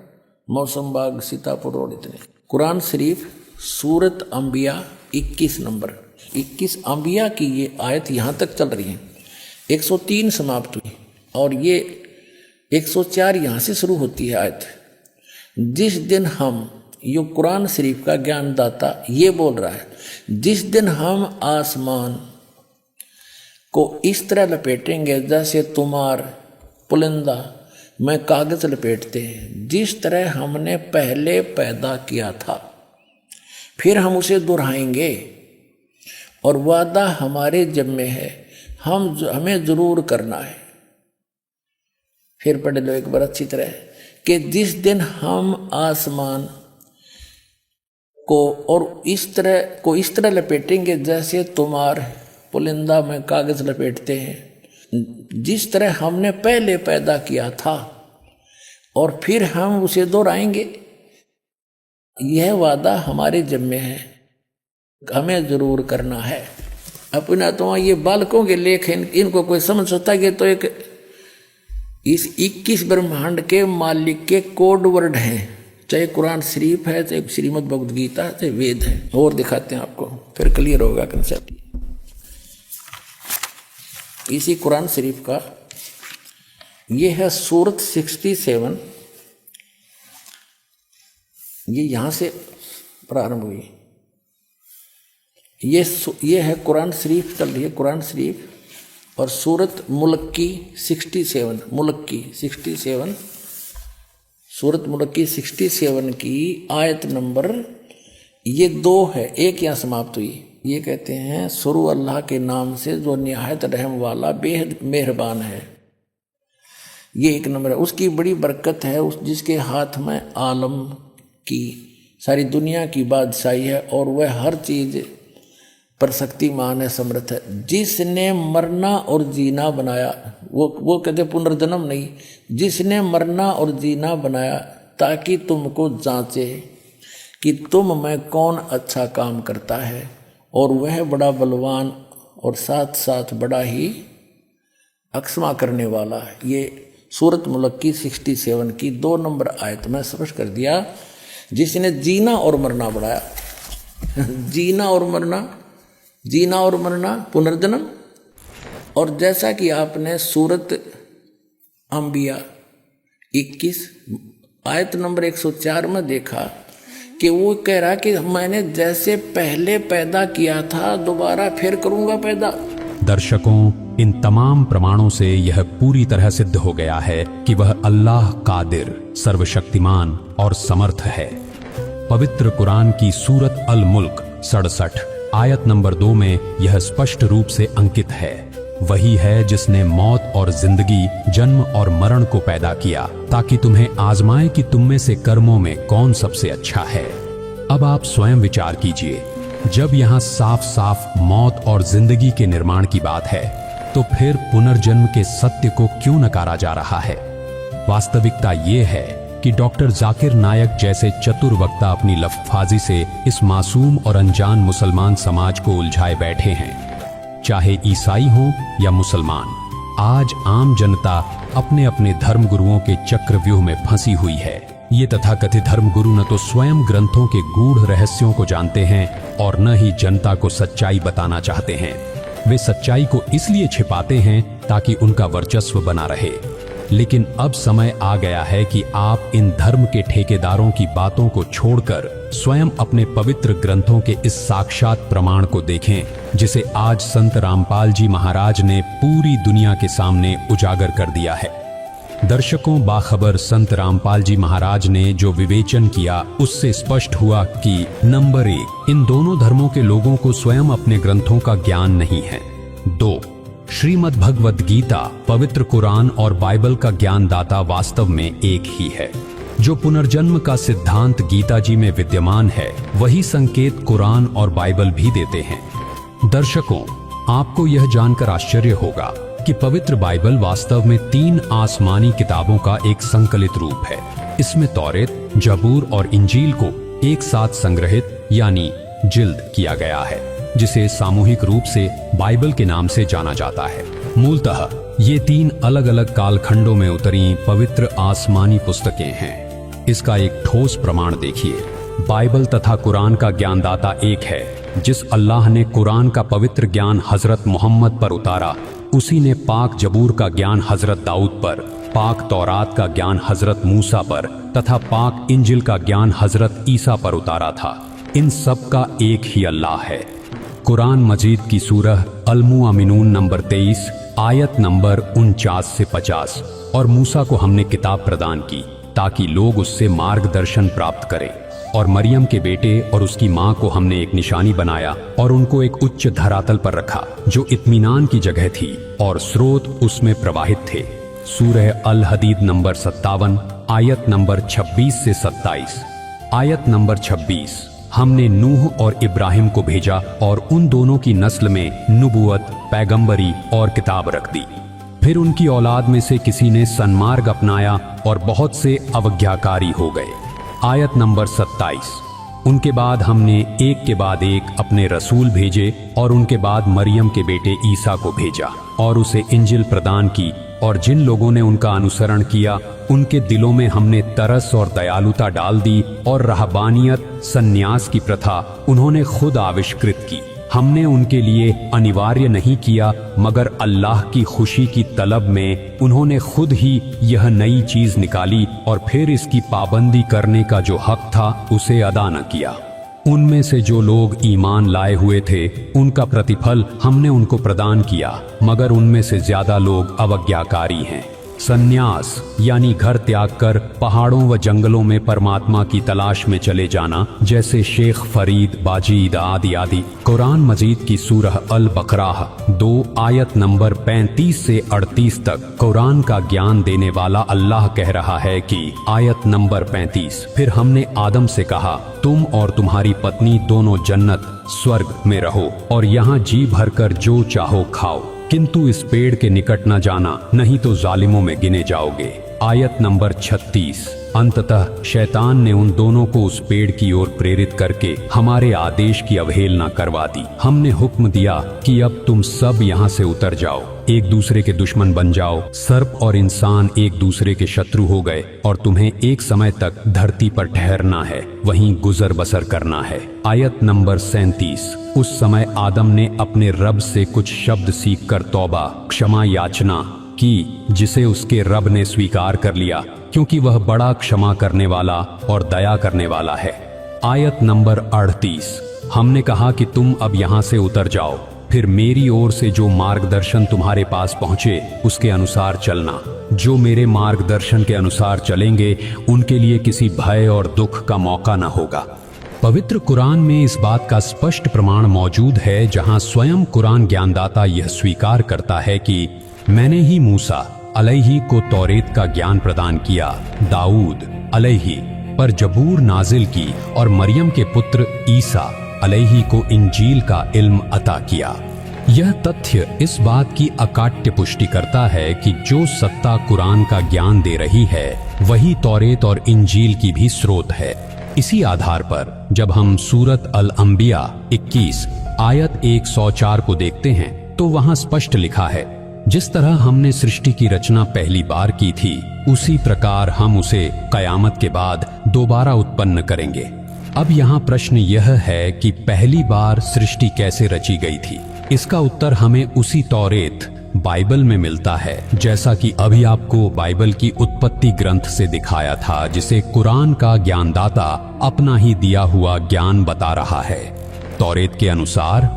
मौसम बाग, सीतापुर रोड। इतने कुरान शरीफ सूरत अंबिया 21 नंबर, 21 अंबिया की ये आयत यहाँ तक चल रही है। 103 समाप्त हुई और ये 104 यहाँ से शुरू होती है आयत। जिस दिन हम, ये कुरान शरीफ का ज्ञानदाता ये बोल रहा है, जिस दिन हम आसमान को इस तरह लपेटेंगे जैसे तुम्हार पुलिंदा में कागज लपेटते हैं, जिस तरह हमने पहले पैदा किया था, फिर हम उसे दोहराएंगे और वादा हमारे जिम्मे है, हमें जरूर करना है। फिर पढ़ लो एक बार अच्छी तरह कि जिस दिन हम आसमान को और इस तरह लपेटेंगे जैसे तुम्हार पुलिंदा में कागज लपेटते हैं, जिस तरह हमने पहले पैदा किया था, और फिर हम उसे दोहराएंगे। यह वादा हमारे जिम्मे है, हमें जरूर करना है। अपना तो ये बालकों के लेख हैं, इनको कोई समझ सकता है कि तो एक इस 21 ब्रह्मांड के मालिक के कोड वर्ड हैं, चाहे कुरान शरीफ है, चाहे श्रीमद् भगवद गीता, चाहे वेद है। और दिखाते हैं आपको, फिर क्लियर होगा कंसेप्ट। इसी कुरान शरीफ का ये है सूरत 67, ये यहाँ से प्रारंभ हुई। ये है कुरान शरीफ चल रही है, कुरान शरीफ। और सूरत मुल्क की 67, मुल्क की 67, सूरत मुल्क की 67 की आयत नंबर ये 2 है, एक यहाँ समाप्त हुई। ये कहते हैं शुरू अल्लाह के नाम से जो निहायत रहम वाला बेहद मेहरबान है। ये 1 नंबर है। उसकी बड़ी बरकत है, उस जिसके हाथ में आलम की सारी दुनिया की बादशाही है और वह हर चीज पर शक्तिमान है, समर्थ है। जिसने मरना और जीना बनाया, वो कहते पुनर्जन्म नहीं, जिसने मरना और जीना बनाया ताकि तुमको जांचे कि तुम में कौन अच्छा काम करता है, और वह बड़ा बलवान और साथ साथ बड़ा ही अक्षमा करने वाला है। ये सूरत मुल्क की 67 की 2 नंबर आयत में स्पष्ट कर दिया, जिसने जीना और मरना बढ़ाया। जीना और मरना पुनर्जन्म। और जैसा कि आपने सूरत अंबिया 21 आयत नंबर 104 में देखा कि वो कह रहा कि मैंने जैसे पहले पैदा किया था दोबारा फिर करूंगा पैदा। दर्शकों, इन तमाम प्रमाणों से यह पूरी तरह सिद्ध हो गया है कि वह अल्लाह कादिर, सर्वशक्तिमान और समर्थ है। पवित्र कुरान की सूरत अल मुल्क 67 आयत नंबर 2 में यह स्पष्ट रूप से अंकित है। वही है जिसने मौत और जिंदगी, जन्म और मरण को पैदा किया ताकि तुम्हें आजमाए कि तुम में से कर्मों में कौन सबसे अच्छा है। अब आप स्वयं विचार कीजिए, जब यहाँ साफ साफ मौत और जिंदगी के निर्माण की बात है, तो फिर पुनर्जन्म के सत्य को क्यों नकारा जा रहा है? वास्तविकता ये है कि डॉक्टर जाकिर नायक जैसे चतुर वक्ता अपनी लफ्फाजी से इस मासूम और अनजान मुसलमान समाज को उलझाए बैठे हैं। चाहे ईसाई हों या मुसलमान, आज आम जनता अपने अपने धर्म गुरुओं के चक्रव्यूह में फंसी हुई है। ये तथाकथित धर्म गुरु न तो स्वयं ग्रंथों के गूढ़ रहस्यों को जानते हैं और न ही जनता को सच्चाई बताना चाहते हैं। वे सच्चाई को इसलिए छिपाते हैं ताकि उनका वर्चस्व बना रहे। लेकिन अब समय आ गया है कि आप इन धर्म के ठेकेदारों की बातों को छोड़कर स्वयं अपने पवित्र ग्रंथों के इस साक्षात प्रमाण को देखें, जिसे आज संत रामपाल जी महाराज ने पूरी दुनिया के सामने उजागर कर दिया है। दर्शकों, बाखबर संत रामपाल जी महाराज ने जो विवेचन किया उससे स्पष्ट हुआ कि नंबर 1, इन दोनों धर्मों के लोगों को स्वयं अपने ग्रंथों का ज्ञान नहीं है। 2, श्रीमद् भगवद गीता, पवित्र कुरान और बाइबल का ज्ञानदाता वास्तव में एक ही है। जो पुनर्जन्म का सिद्धांत गीता जी में विद्यमान है, वही संकेत कुरान और बाइबल भी देते हैं। दर्शकों, आपको यह जानकर आश्चर्य होगा कि पवित्र बाइबल वास्तव में 3 आसमानी किताबों का एक संकलित रूप है। इसमें तौरेत, जबूर और इंजील को एक साथ संग्रहित यानी जिल्द किया गया है, जिसे सामूहिक रूप से बाइबल के नाम से जाना जाता है। मूलतः ये 3 अलग अलग कालखंडों में उतरी पवित्र आसमानी पुस्तकें हैं। इसका एक ठोस प्रमाण देखिए। बाइबल तथा कुरान का ज्ञानदाता एक है। जिस अल्लाह ने कुरान का पवित्र ज्ञान हजरत मोहम्मद पर उतारा, उसी ने पाक जबूर का ज्ञान हजरत दाऊद पर, पाक तौरात का ज्ञान हजरत मूसा पर तथा पाक इंजिल का ज्ञान हजरत ईसा पर उतारा था। इन सब का एक ही अल्लाह है। कुरान मजीद की सूरह अल-मुअमिनून नंबर 23 आयत नंबर 49 से 50। और मूसा को हमने किताब प्रदान की ताकि लोग उससे मार्गदर्शन प्राप्त करें। और मरियम के बेटे और उसकी मां को हमने एक निशानी बनाया और उनको एक उच्च धरातल पर रखा जो इत्मीनान की जगह थी और स्रोत उसमें प्रवाहित थे। सूरह अल हदीद नंबर 57 आयत नंबर 26 से 27। आयत नंबर 26, हमने नूह और इब्राहिम को भेजा और उन दोनों की नस्ल में नबूवत, पैगंबरी और किताब रख दी। फिर उनकी औलाद में से किसी ने सन्मार्ग अपनाया और बहुत से अवज्ञाकारी हो गए। आयत नंबर 27, उनके बाद हमने एक के बाद एक अपने रसूल भेजे और उनके बाद मरियम के बेटे ईसा को भेजा और उसे इंजिल प्रदान की। और जिन लोगों ने उनका अनुसरण किया, उनके दिलों में हमने तरस और दयालुता डाल दी और रहबानियत, सन्यास की प्रथा उन्होंने खुद आविष्कृत की। हमने उनके लिए अनिवार्य नहीं किया, मगर अल्लाह की खुशी की तलब में उन्होंने खुद ही यह नई चीज निकाली और फिर इसकी पाबंदी करने का जो हक था उसे अदा न किया। उनमें से जो लोग ईमान लाए हुए थे, उनका प्रतिफल हमने उनको प्रदान किया, मगर उनमें से ज्यादा लोग अवज्ञाकारी हैं। सन्यास यानी घर त्याग कर पहाड़ों व जंगलों में परमात्मा की तलाश में चले जाना, जैसे शेख फरीद, बाजीद आदि आदि। कुरान मजीद की सूरह अल बकराह 2 आयत नंबर 35 से 38 तक कुरान का ज्ञान देने वाला अल्लाह कह रहा है कि आयत नंबर 35, फिर हमने आदम से कहा, तुम और तुम्हारी पत्नी दोनों जन्नत स्वर्ग में रहो और यहाँ जी भरकर जो चाहो खाओ, किंतु इस पेड़ के निकट न जाना, नहीं तो जालिमों में गिने जाओगे। आयत नंबर 36, अंततः शैतान ने उन दोनों को उस पेड़ की ओर प्रेरित करके हमारे आदेश की अवहेलना करवा दी। हमने हुक्म दिया कि अब तुम सब यहाँ से उतर जाओ, एक दूसरे के दुश्मन बन जाओ। सर्प और इंसान एक दूसरे के शत्रु हो गए और तुम्हें एक समय तक धरती पर ठहरना है, वहीं गुजर बसर करना है। आयत नंबर 37, उस समय आदम ने अपने रब से कुछ शब्द सीखकर तौबा, क्षमा याचना की, जिसे उसके रब ने स्वीकार कर लिया, क्योंकि वह बड़ा क्षमा करने वाला और दया करने वाला है। आयत नंबर 38, हमने कहा कि तुम अब यहाँ से उतर जाओ, फिर मेरी ओर से जो मार्गदर्शन तुम्हारे पास पहुंचे उसके अनुसार चलना। जो मेरे मार्गदर्शन के अनुसार चलेंगे उनके लिए किसी भय और दुख का मौका न होगा। पवित्र कुरान में इस बात का स्पष्ट प्रमाण मौजूद है, जहां स्वयं कुरान ज्ञानदाता यह स्वीकार करता है कि मैंने ही मूसा अलैहि को तौरेत का ज्ञान प्रदान किया, दाऊद अलैहि पर जबूर नाजिल की और मरियम के पुत्र ईसा अलैहि को इंजील का इल्म अता किया। यह तथ्य इस बात की अकाट्य पुष्टि करता है कि जो सत्ता कुरान का ज्ञान दे रही है वही तौरेत और इंजील की भी स्रोत है। इसी आधार पर जब हम सूरत अल अंबिया 21 आयत 104 को देखते हैं तो वहां स्पष्ट लिखा है, जिस तरह हमने सृष्टि की रचना पहली बार की थी, उसी प्रकार हम उसे कयामत के बाद दोबारा उत्पन्न करेंगे। अब यहाँ प्रश्न यह है कि पहली बार सृष्टि कैसे रची गई थी। इसका उत्तर हमें उसी तौरेत बाइबल में मिलता है, जैसा कि अभी आपको बाइबल की उत्पत्ति ग्रंथ से दिखाया था, जिसे कुरान का ज्ञानदाता अपना ही दिया हुआ ज्ञान बता रहा है। तौरेत के अनुसार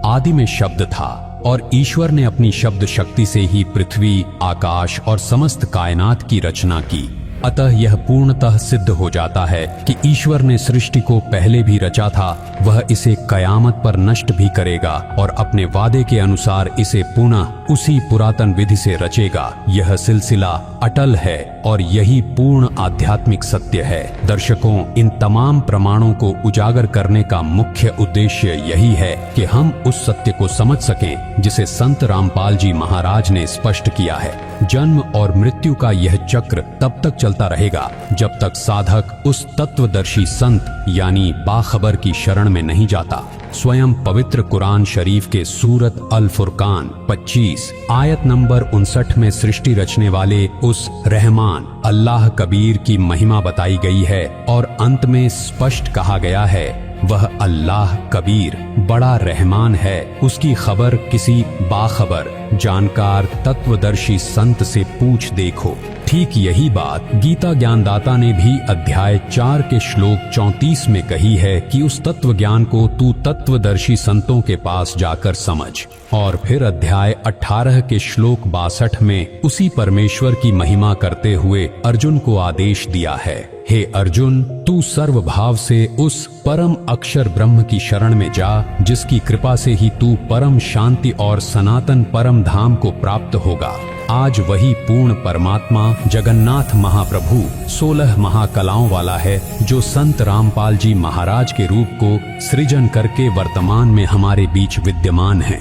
आदि में शब्द था और ईश्वर ने अपनी शब्द शक्ति से ही पृथ्वी, आकाश और समस्त कायनात की रचना की। अतः यह पूर्णतः सिद्ध हो जाता है कि ईश्वर ने सृष्टि को पहले भी रचा था, वह इसे कयामत पर नष्ट भी करेगा और अपने वादे के अनुसार इसे पुनः उसी पुरातन विधि से रचेगा। यह सिलसिला अटल है और यही पूर्ण आध्यात्मिक सत्य है। दर्शकों, इन तमाम प्रमाणों को उजागर करने का मुख्य उद्देश्य यही है कि हम उस सत्य को समझ सकें जिसे संत रामपाल जी महाराज ने स्पष्ट किया है। जन्म और मृत्यु का यह चक्र तब तक चलता रहेगा जब तक साधक उस तत्वदर्शी संत यानी बाखबर की शरण में नहीं जाता। स्वयं पवित्र कुरान शरीफ के सूरत अल फुरकान 25 आयत नंबर 59 में सृष्टि रचने वाले उस रहमान अल्लाह कबीर की महिमा बताई गई है और अंत में स्पष्ट कहा गया है, वह अल्लाह कबीर बड़ा रहमान है। उसकी खबर किसी बाखबर जानकार तत्वदर्शी संत से पूछ देखो। ठीक यही बात गीता ज्ञानदाता ने भी अध्याय 4 के श्लोक 34 में कही है कि उस तत्व ज्ञान को तू तत्वदर्शी संतों के पास जाकर समझ। और फिर अध्याय 18 के श्लोक 62 में उसी परमेश्वर की महिमा करते हुए अर्जुन को आदेश दिया है, हे अर्जुन, तू सर्वभाव से उस परम अक्षर ब्रह्म की शरण में जा, जिसकी कृपा से ही तू परम शांति और सनातन परम धाम को प्राप्त होगा। आज वही पूर्ण परमात्मा जगन्नाथ महाप्रभु 16 महाकलाओं वाला है, जो संत रामपाल जी महाराज के रूप को सृजन करके वर्तमान में हमारे बीच विद्यमान है।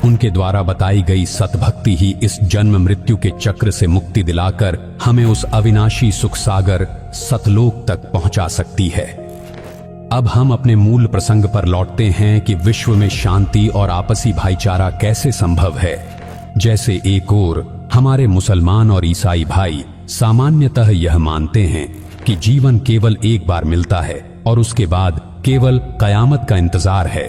उनके द्वारा बताई गई सतभक्ति ही इस जन्म मृत्यु के चक्र से मुक्ति दिलाकर हमें उस अविनाशी सुख सागर सतलोक तक पहुंचा सकती है। अब हम अपने मूल प्रसंग पर लौटते हैं कि विश्व में शांति और आपसी भाईचारा कैसे संभव है। जैसे एक ओर हमारे मुसलमान और ईसाई भाई सामान्यतः यह मानते हैं कि जीवन केवल एक बार मिलता है और उसके बाद केवल कयामत का इंतजार है।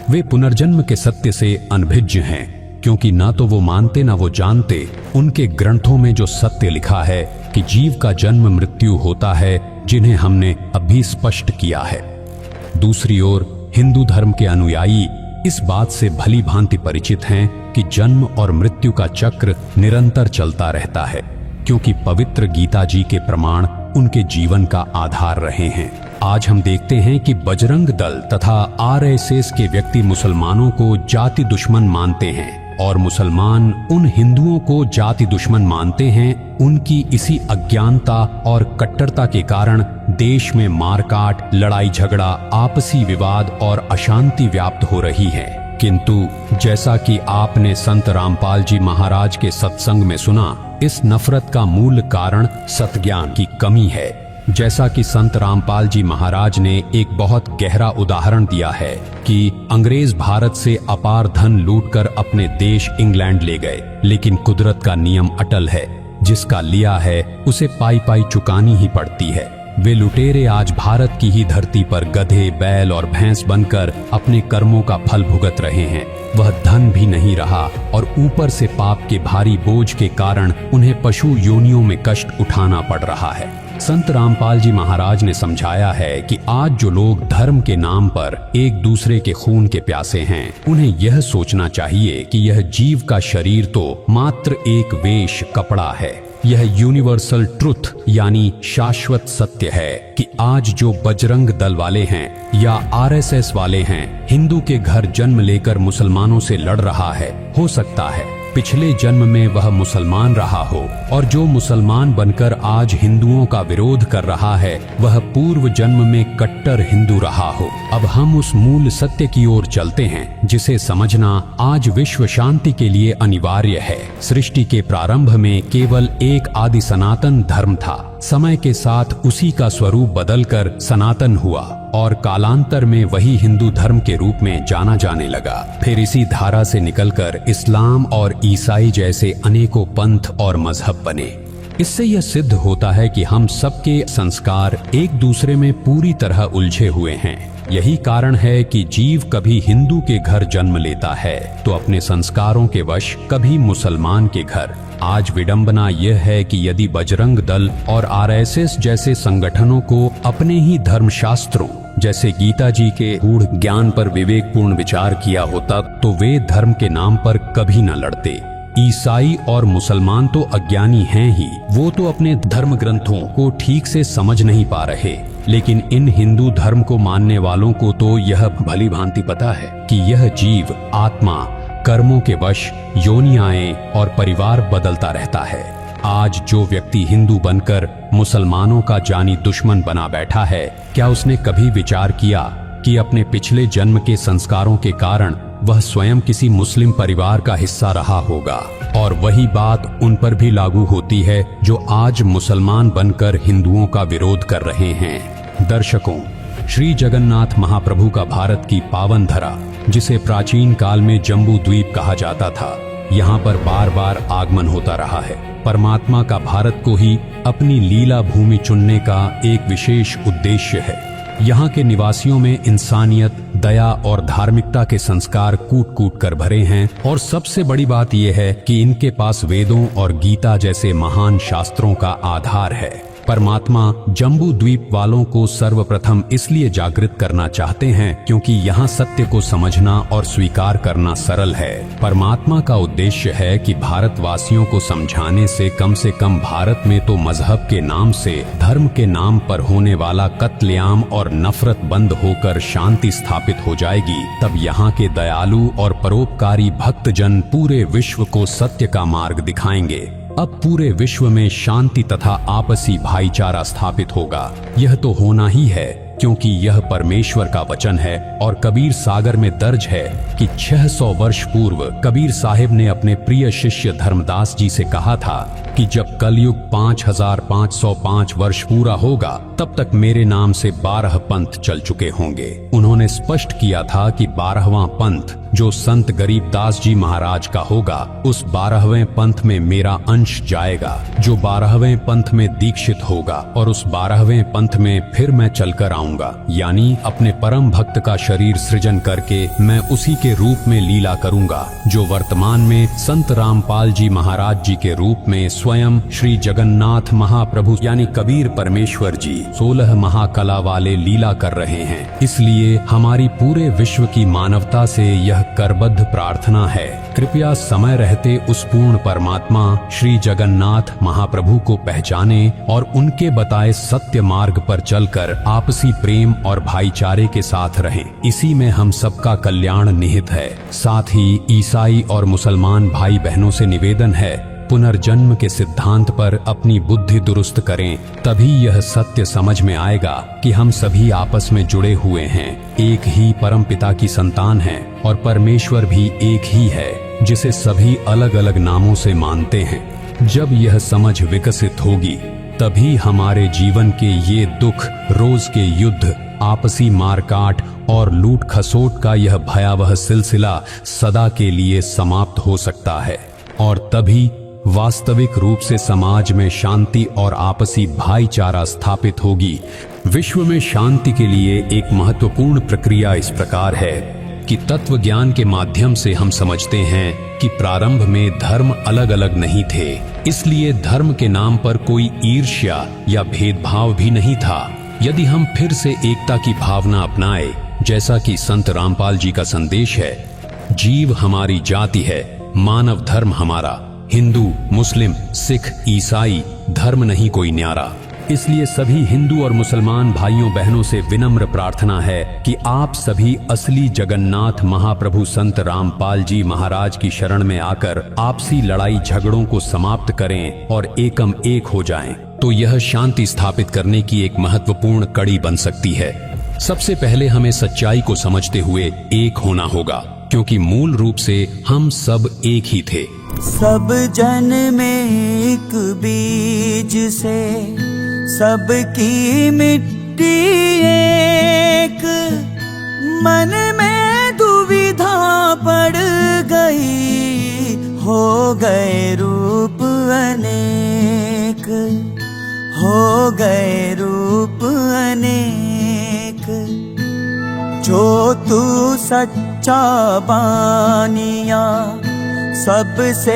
वे पुनर्जन्म के सत्य से अनभिज्ञ हैं, क्योंकि ना तो वो मानते ना वो जानते उनके ग्रंथों में जो सत्य लिखा है कि जीव का जन्म मृत्यु होता है, जिन्हें हमने अभी स्पष्ट किया है। दूसरी ओर हिंदू धर्म के अनुयायी इस बात से भली भांति परिचित हैं कि जन्म और मृत्यु का चक्र निरंतर चलता रहता है, क्योंकि पवित्र गीता जी के प्रमाण उनके जीवन का आधार रहे हैं। आज हम देखते हैं कि बजरंग दल तथा आरएसएस के व्यक्ति मुसलमानों को जाति दुश्मन मानते हैं और मुसलमान उन हिंदुओं को जाति दुश्मन मानते हैं। उनकी इसी अज्ञानता और कट्टरता के कारण देश में मारकाट, लड़ाई झगड़ा, आपसी विवाद और अशांति व्याप्त हो रही है। किंतु जैसा कि आपने संत रामपाल जी महाराज के सत्संग में सुना, इस नफरत का मूल कारण सतज्ञान की कमी है। जैसा कि संत रामपाल जी महाराज ने एक बहुत गहरा उदाहरण दिया है कि अंग्रेज भारत से अपार धन लूटकर अपने देश इंग्लैंड ले गए, लेकिन कुदरत का नियम अटल है, जिसका लिया है उसे पाई पाई चुकानी ही पड़ती है। वे लुटेरे आज भारत की ही धरती पर गधे, बैल और भैंस बनकर अपने कर्मों का फल भुगत रहे हैं। वह धन भी नहीं रहा और ऊपर से पाप के भारी बोझ के कारण उन्हें पशु योनियों में कष्ट उठाना पड़ रहा है। संत रामपाल जी महाराज ने समझाया है कि आज जो लोग धर्म के नाम पर एक दूसरे के खून के प्यासे हैं, उन्हें यह सोचना चाहिए कि यह जीव का शरीर तो मात्र एक वेश कपड़ा है। यह यूनिवर्सल ट्रुथ यानी शाश्वत सत्य है कि आज जो बजरंग दल वाले हैं या आरएसएस वाले हैं, हिंदू के घर जन्म लेकर मुसलमानों से लड़ रहा है, हो सकता है पिछले जन्म में वह मुसलमान रहा हो, और जो मुसलमान बनकर आज हिंदुओं का विरोध कर रहा है, वह पूर्व जन्म में कट्टर हिंदू रहा हो। अब हम उस मूल सत्य की ओर चलते हैं, जिसे समझना आज विश्व शांति के लिए अनिवार्य है। सृष्टि के प्रारंभ में केवल एक आदि सनातन धर्म था। समय के साथ उसी का स्वरूप बदलकर सनातन हुआ और कालांतर में वही हिंदू धर्म के रूप में जाना जाने लगा। फिर इसी धारा से निकलकर इस्लाम और ईसाई जैसे अनेकों पंथ और मजहब बने। इससे यह सिद्ध होता है कि हम सबके संस्कार एक दूसरे में पूरी तरह उलझे हुए हैं। यही कारण है कि जीव कभी हिंदू के घर जन्म लेता है तो अपने संस्कारों के वश कभी मुसलमान के घर। आज विडंबना यह है कि यदि बजरंग दल और आरएसएस जैसे संगठनों को अपने ही धर्मशास्त्रों जैसे गीता जी के गूढ़ ज्ञान पर विवेकपूर्ण विचार किया होता, तो वे धर्म के नाम पर कभी न लड़ते। ईसाई और मुसलमान तो अज्ञानी हैं ही, वो तो अपने धर्म ग्रंथों को ठीक से समझ नहीं पा रहे। लेकिन इन हिंदू धर्म को मानने वालों को तो यह भली भांति पता है कि यह जीव आत्मा कर्मों के वश योनियाएं और परिवार बदलता रहता है। आज जो व्यक्ति हिंदू बनकर मुसलमानों का जानी दुश्मन बना बैठा है, क्या उसने कभी विचार किया कि अपने पिछले जन्म के संस्कारों के कारण वह स्वयं किसी मुस्लिम परिवार का हिस्सा रहा होगा? और वही बात उन पर भी लागू होती है जो आज मुसलमान बनकर हिंदुओं का विरोध कर रहे हैं। दर्शकों, श्री जगन्नाथ महाप्रभु का भारत की पावन धरा, जिसे प्राचीन काल में जम्बू द्वीप कहा जाता था, यहाँ पर बार बार आगमन होता रहा है। परमात्मा का भारत को ही अपनी लीला भूमि चुनने का एक विशेष उद्देश्य है। यहाँ के निवासियों में इंसानियत, दया और धार्मिकता के संस्कार कूट कूट कर भरे हैं। और सबसे बड़ी बात यह है कि इनके पास वेदों और गीता जैसे महान शास्त्रों का आधार है। परमात्मा जम्बू द्वीप वालों को सर्वप्रथम इसलिए जागृत करना चाहते हैं क्योंकि यहाँ सत्य को समझना और स्वीकार करना सरल है। परमात्मा का उद्देश्य है कि भारतवासियों को समझाने से कम भारत में तो मजहब के नाम से, धर्म के नाम पर होने वाला कत्लेआम और नफरत बंद होकर शांति स्थापित हो जाएगी। तब यहाँ के दयालु और परोपकारी भक्तजन पूरे विश्व को सत्य का मार्ग दिखाएंगे। अब पूरे विश्व में शांति तथा आपसी भाईचारा स्थापित होगा। यह तो होना ही है क्योंकि यह परमेश्वर का वचन है। और कबीर सागर में दर्ज है कि 600 वर्ष पूर्व कबीर साहिब ने अपने प्रिय शिष्य धर्मदास जी से कहा था कि जब कलयुग 5505 वर्ष पूरा होगा तब तक मेरे नाम से 12 पंथ चल चुके होंगे। उन्होंने स्पष्ट किया था कि 12वां पंथ जो संत गरीबदास जी महाराज का होगा, उस 12वें पंथ में मेरा अंश जाएगा, जो 12वें पंथ में दीक्षित होगा और उस 12वें पंथ में फिर मैं चलकर आऊंगा। यानी अपने परम भक्त का शरीर सृजन करके मैं उसी के रूप में लीला करूंगा, जो वर्तमान में संत रामपाल जी महाराज जी के रूप में स्वयं श्री जगन्नाथ महाप्रभु यानी कबीर परमेश्वर जी 16 महाकला वाले लीला कर रहे हैं। इसलिए हमारी पूरे विश्व की मानवता से यह करबद्ध प्रार्थना है, कृपया समय रहते उस पूर्ण परमात्मा श्री जगन्नाथ महाप्रभु को पहचाने और उनके बताए सत्य मार्ग पर चलकर आपसी प्रेम और भाईचारे के साथ रहें। इसी में हम सबका कल्याण निहित है। साथ ही ईसाई और मुसलमान भाई बहनों से निवेदन है, पुनर्जन्म के सिद्धांत पर अपनी बुद्धि दुरुस्त करें, तभी यह सत्य समझ में आएगा कि हम सभी आपस में जुड़े हुए हैं, एक ही परम पिता की संतान हैं और परमेश्वर भी एक ही है जिसे सभी अलग अलग नामों से मानते हैं। जब यह समझ विकसित होगी तभी हमारे जीवन के ये दुख, रोज के युद्ध, आपसी मारकाट और लूट खसोट का यह भयावह सिलसिला सदा के लिए समाप्त हो सकता है और तभी वास्तविक रूप से समाज में शांति और आपसी भाईचारा स्थापित होगी। विश्व में शांति के लिए एक महत्वपूर्ण प्रक्रिया इस प्रकार है कि तत्व ज्ञान के माध्यम से हम समझते हैं कि प्रारंभ में धर्म अलग अलग नहीं थे, इसलिए धर्म के नाम पर कोई ईर्ष्या या भेदभाव भी नहीं था। यदि हम फिर से एकता की भावना अपनाए, जैसा कि संत रामपाल जी का संदेश है, जीव हमारी जाति है, मानव धर्म हमारा, हिंदू, मुस्लिम, सिख, ईसाई धर्म नहीं कोई न्यारा। इसलिए सभी हिंदू और मुसलमान भाइयों बहनों से विनम्र प्रार्थना है कि आप सभी असली जगन्नाथ महाप्रभु संत रामपाल जी महाराज की शरण में आकर आपसी लड़ाई झगड़ों को समाप्त करें और एकम एक हो जाएं, तो यह शांति स्थापित करने की एक महत्वपूर्ण कड़ी बन सकती है। सबसे पहले हमें सच्चाई को समझते हुए एक होना होगा, क्योंकि मूल रूप से हम सब एक ही थे। सब जन में एक बीज से सबकी मिट्टी एक, मन में दुविधा पड़ गई, हो गए रूप अनेक, हो गए रूप अनेक। जो तू सच्चा बानिया सबसे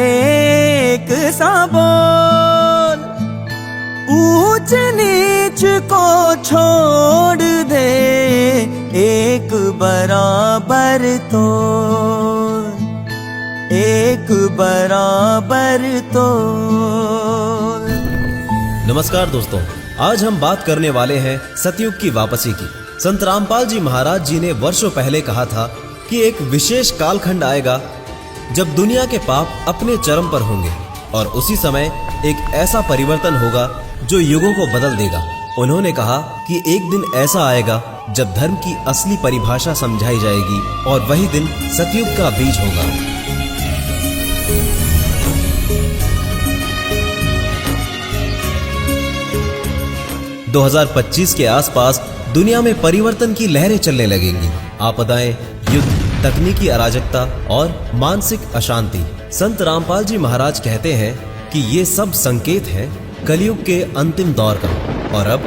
एक सा बोल, ऊंच नीच को छोड़ दे, एक बराबर तो, एक बराबर तोल। नमस्कार दोस्तों, आज हम बात करने वाले हैं सतयुग की वापसी की। संत रामपाल जी महाराज जी ने वर्षों पहले कहा था कि एक विशेष कालखंड आएगा जब दुनिया के पाप अपने चरम पर होंगे और उसी समय एक ऐसा परिवर्तन होगा जो युगों को बदल देगा। उन्होंने कहा कि एक दिन ऐसा आएगा जब धर्म की असली परिभाषा समझाई जाएगी और वही दिन सतयुग का बीज होगा। – 2025 के आसपास दुनिया में परिवर्तन की लहरें चलने लगेंगी। आपदाएं, युद्ध, तकनीकी अराजकता और मानसिक अशांति। संत रामपाल जी महाराज कहते हैं कि ये सब संकेत है कलयुग के अंतिम दौर का और अब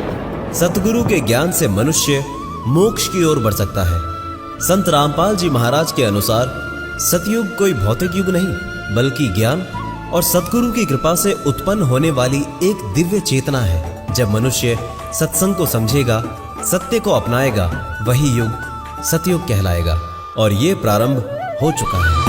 सतगुरु के ज्ञान से मनुष्य मोक्ष की ओर बढ़ सकता है। संत रामपाल जी महाराज के अनुसार सतयुग कोई भौतिक युग नहीं बल्कि ज्ञान और सतगुरु की कृपा से उत्पन्न होने वाली एक दिव्य चेतना है। जब मनुष्य सत्संग को समझेगा, सत्य को अपनाएगा, वही युग सतयुग कहलाएगा और ये प्रारंभ हो चुका है।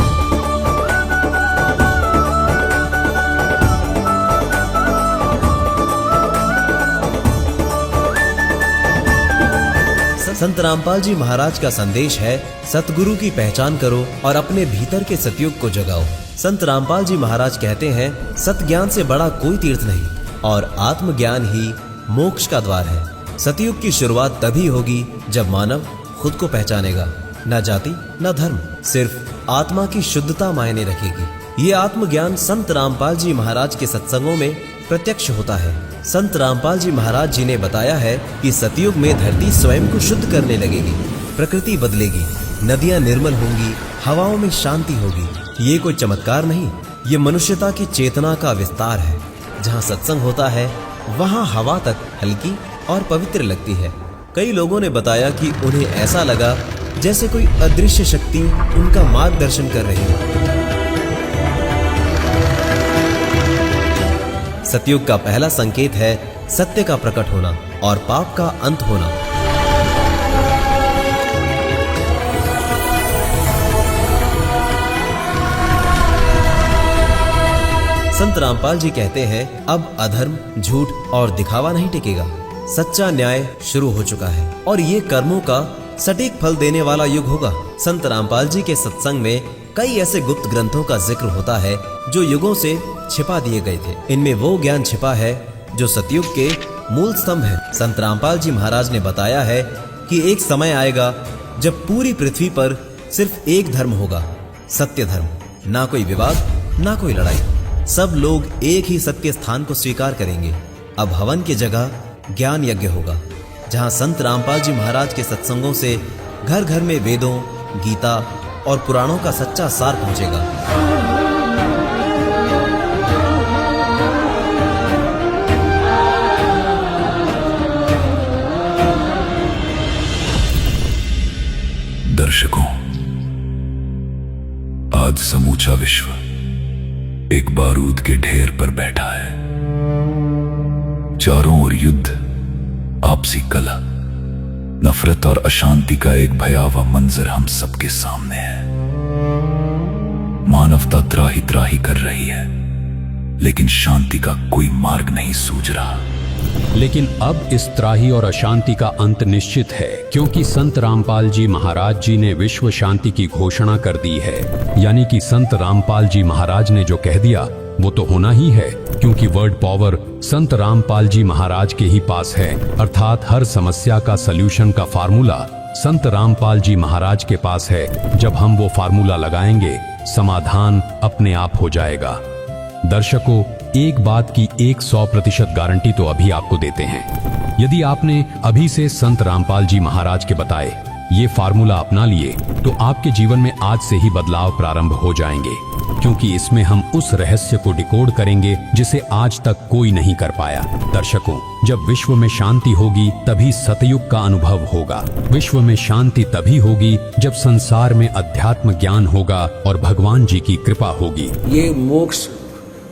संत रामपाल जी महाराज का संदेश है, सतगुरु की पहचान करो और अपने भीतर के सतयुग को जगाओ। संत रामपाल जी महाराज कहते हैं, सत ज्ञान से बड़ा कोई तीर्थ नहीं और आत्मज्ञान ही मोक्ष का द्वार है। सतयुग की शुरुआत तभी होगी जब मानव खुद को पहचानेगा। न जाति न धर्म, सिर्फ आत्मा की शुद्धता मायने रखेगी। ये आत्मज्ञान संत रामपाल जी महाराज के सत्संगों में प्रत्यक्ष होता है। संत रामपाल जी महाराज जी ने बताया है कि सतयुग में धरती स्वयं को शुद्ध करने लगेगी, प्रकृति बदलेगी, नदियां निर्मल होंगी, हवाओं में शांति होगी। ये कोई चमत्कार नहीं, ये मनुष्यता की चेतना का विस्तार है। जहाँ सत्संग होता है वहाँ हवा तक हल्की और पवित्र लगती है। कई लोगों ने बताया कि उन्हें ऐसा लगा जैसे कोई अदृश्य शक्ति उनका मार्गदर्शन कर रही है। सतयुग का पहला संकेत है सत्य का प्रकट होना और पाप का अंत होना। संत रामपाल जी कहते हैं, अब अधर्म, झूठ और दिखावा नहीं टिकेगा। सच्चा न्याय शुरू हो चुका है और ये कर्मों का सटीक फल देने वाला युग होगा। संत रामपाल जी के सत्संग में कई ऐसे गुप्त ग्रंथों का जिक्र होता है जो युगों से छिपा दिए गए थे। इनमें वो ज्ञान छिपा है जो सतयुग के मूल स्तंभ है। संत रामपाल जी महाराज ने बताया है कि एक समय आएगा जब पूरी पृथ्वी पर सिर्फ एक धर्म होगा, सत्य धर्म। ना कोई विवाद, ना कोई लड़ाई, सब लोग एक ही सत्य स्थान को स्वीकार करेंगे। अब हवन की जगह ज्ञान यज्ञ होगा, जहाँ संत रामपाल जी महाराज के सत्संगों से घर घर में वेदों, गीता और पुराणों का सच्चा सार पहुंचेगा। दर्शकों, आज समूचा विश्व एक बारूद के ढेर पर बैठा है। चारों ओर युद्ध, आपसी कलह, नफरत और अशांति का एक भयावह मंजर हम सबके सामने है। मानवता त्राही त्राही कर रही है, लेकिन शांति का कोई मार्ग नहीं सूझ रहा। लेकिन अब इस त्राही और अशांति का अंत निश्चित है, क्योंकि संत रामपाल जी महाराज जी ने विश्व शांति की घोषणा कर दी है। यानी कि संत रामपाल जी महाराज ने जो कह दिया वो तो होना ही है, क्योंकि वर्ड पावर संत रामपाल जी महाराज के ही पास है। अर्थात हर समस्या का सल्यूशन का फार्मूला संत रामपाल जी महाराज के पास है। जब हम वो फार्मूला लगाएंगे, समाधान अपने आप हो जाएगा। दर्शकों, एक बात की 100% गारंटी तो अभी आपको देते हैं। यदि आपने अभी से संत रामपाल जी महाराज के बताए ये फार्मूला अपना लिए, तो आपके जीवन में आज से ही बदलाव प्रारंभ हो जाएंगे, क्योंकि इसमें हम उस रहस्य को डिकोड करेंगे जिसे आज तक कोई नहीं कर पाया। दर्शकों, जब विश्व में शांति होगी तभी सतयुग का अनुभव होगा। विश्व में शांति तभी होगी जब संसार में अध्यात्म ज्ञान होगा और भगवान जी की कृपा होगी। ये मोक्ष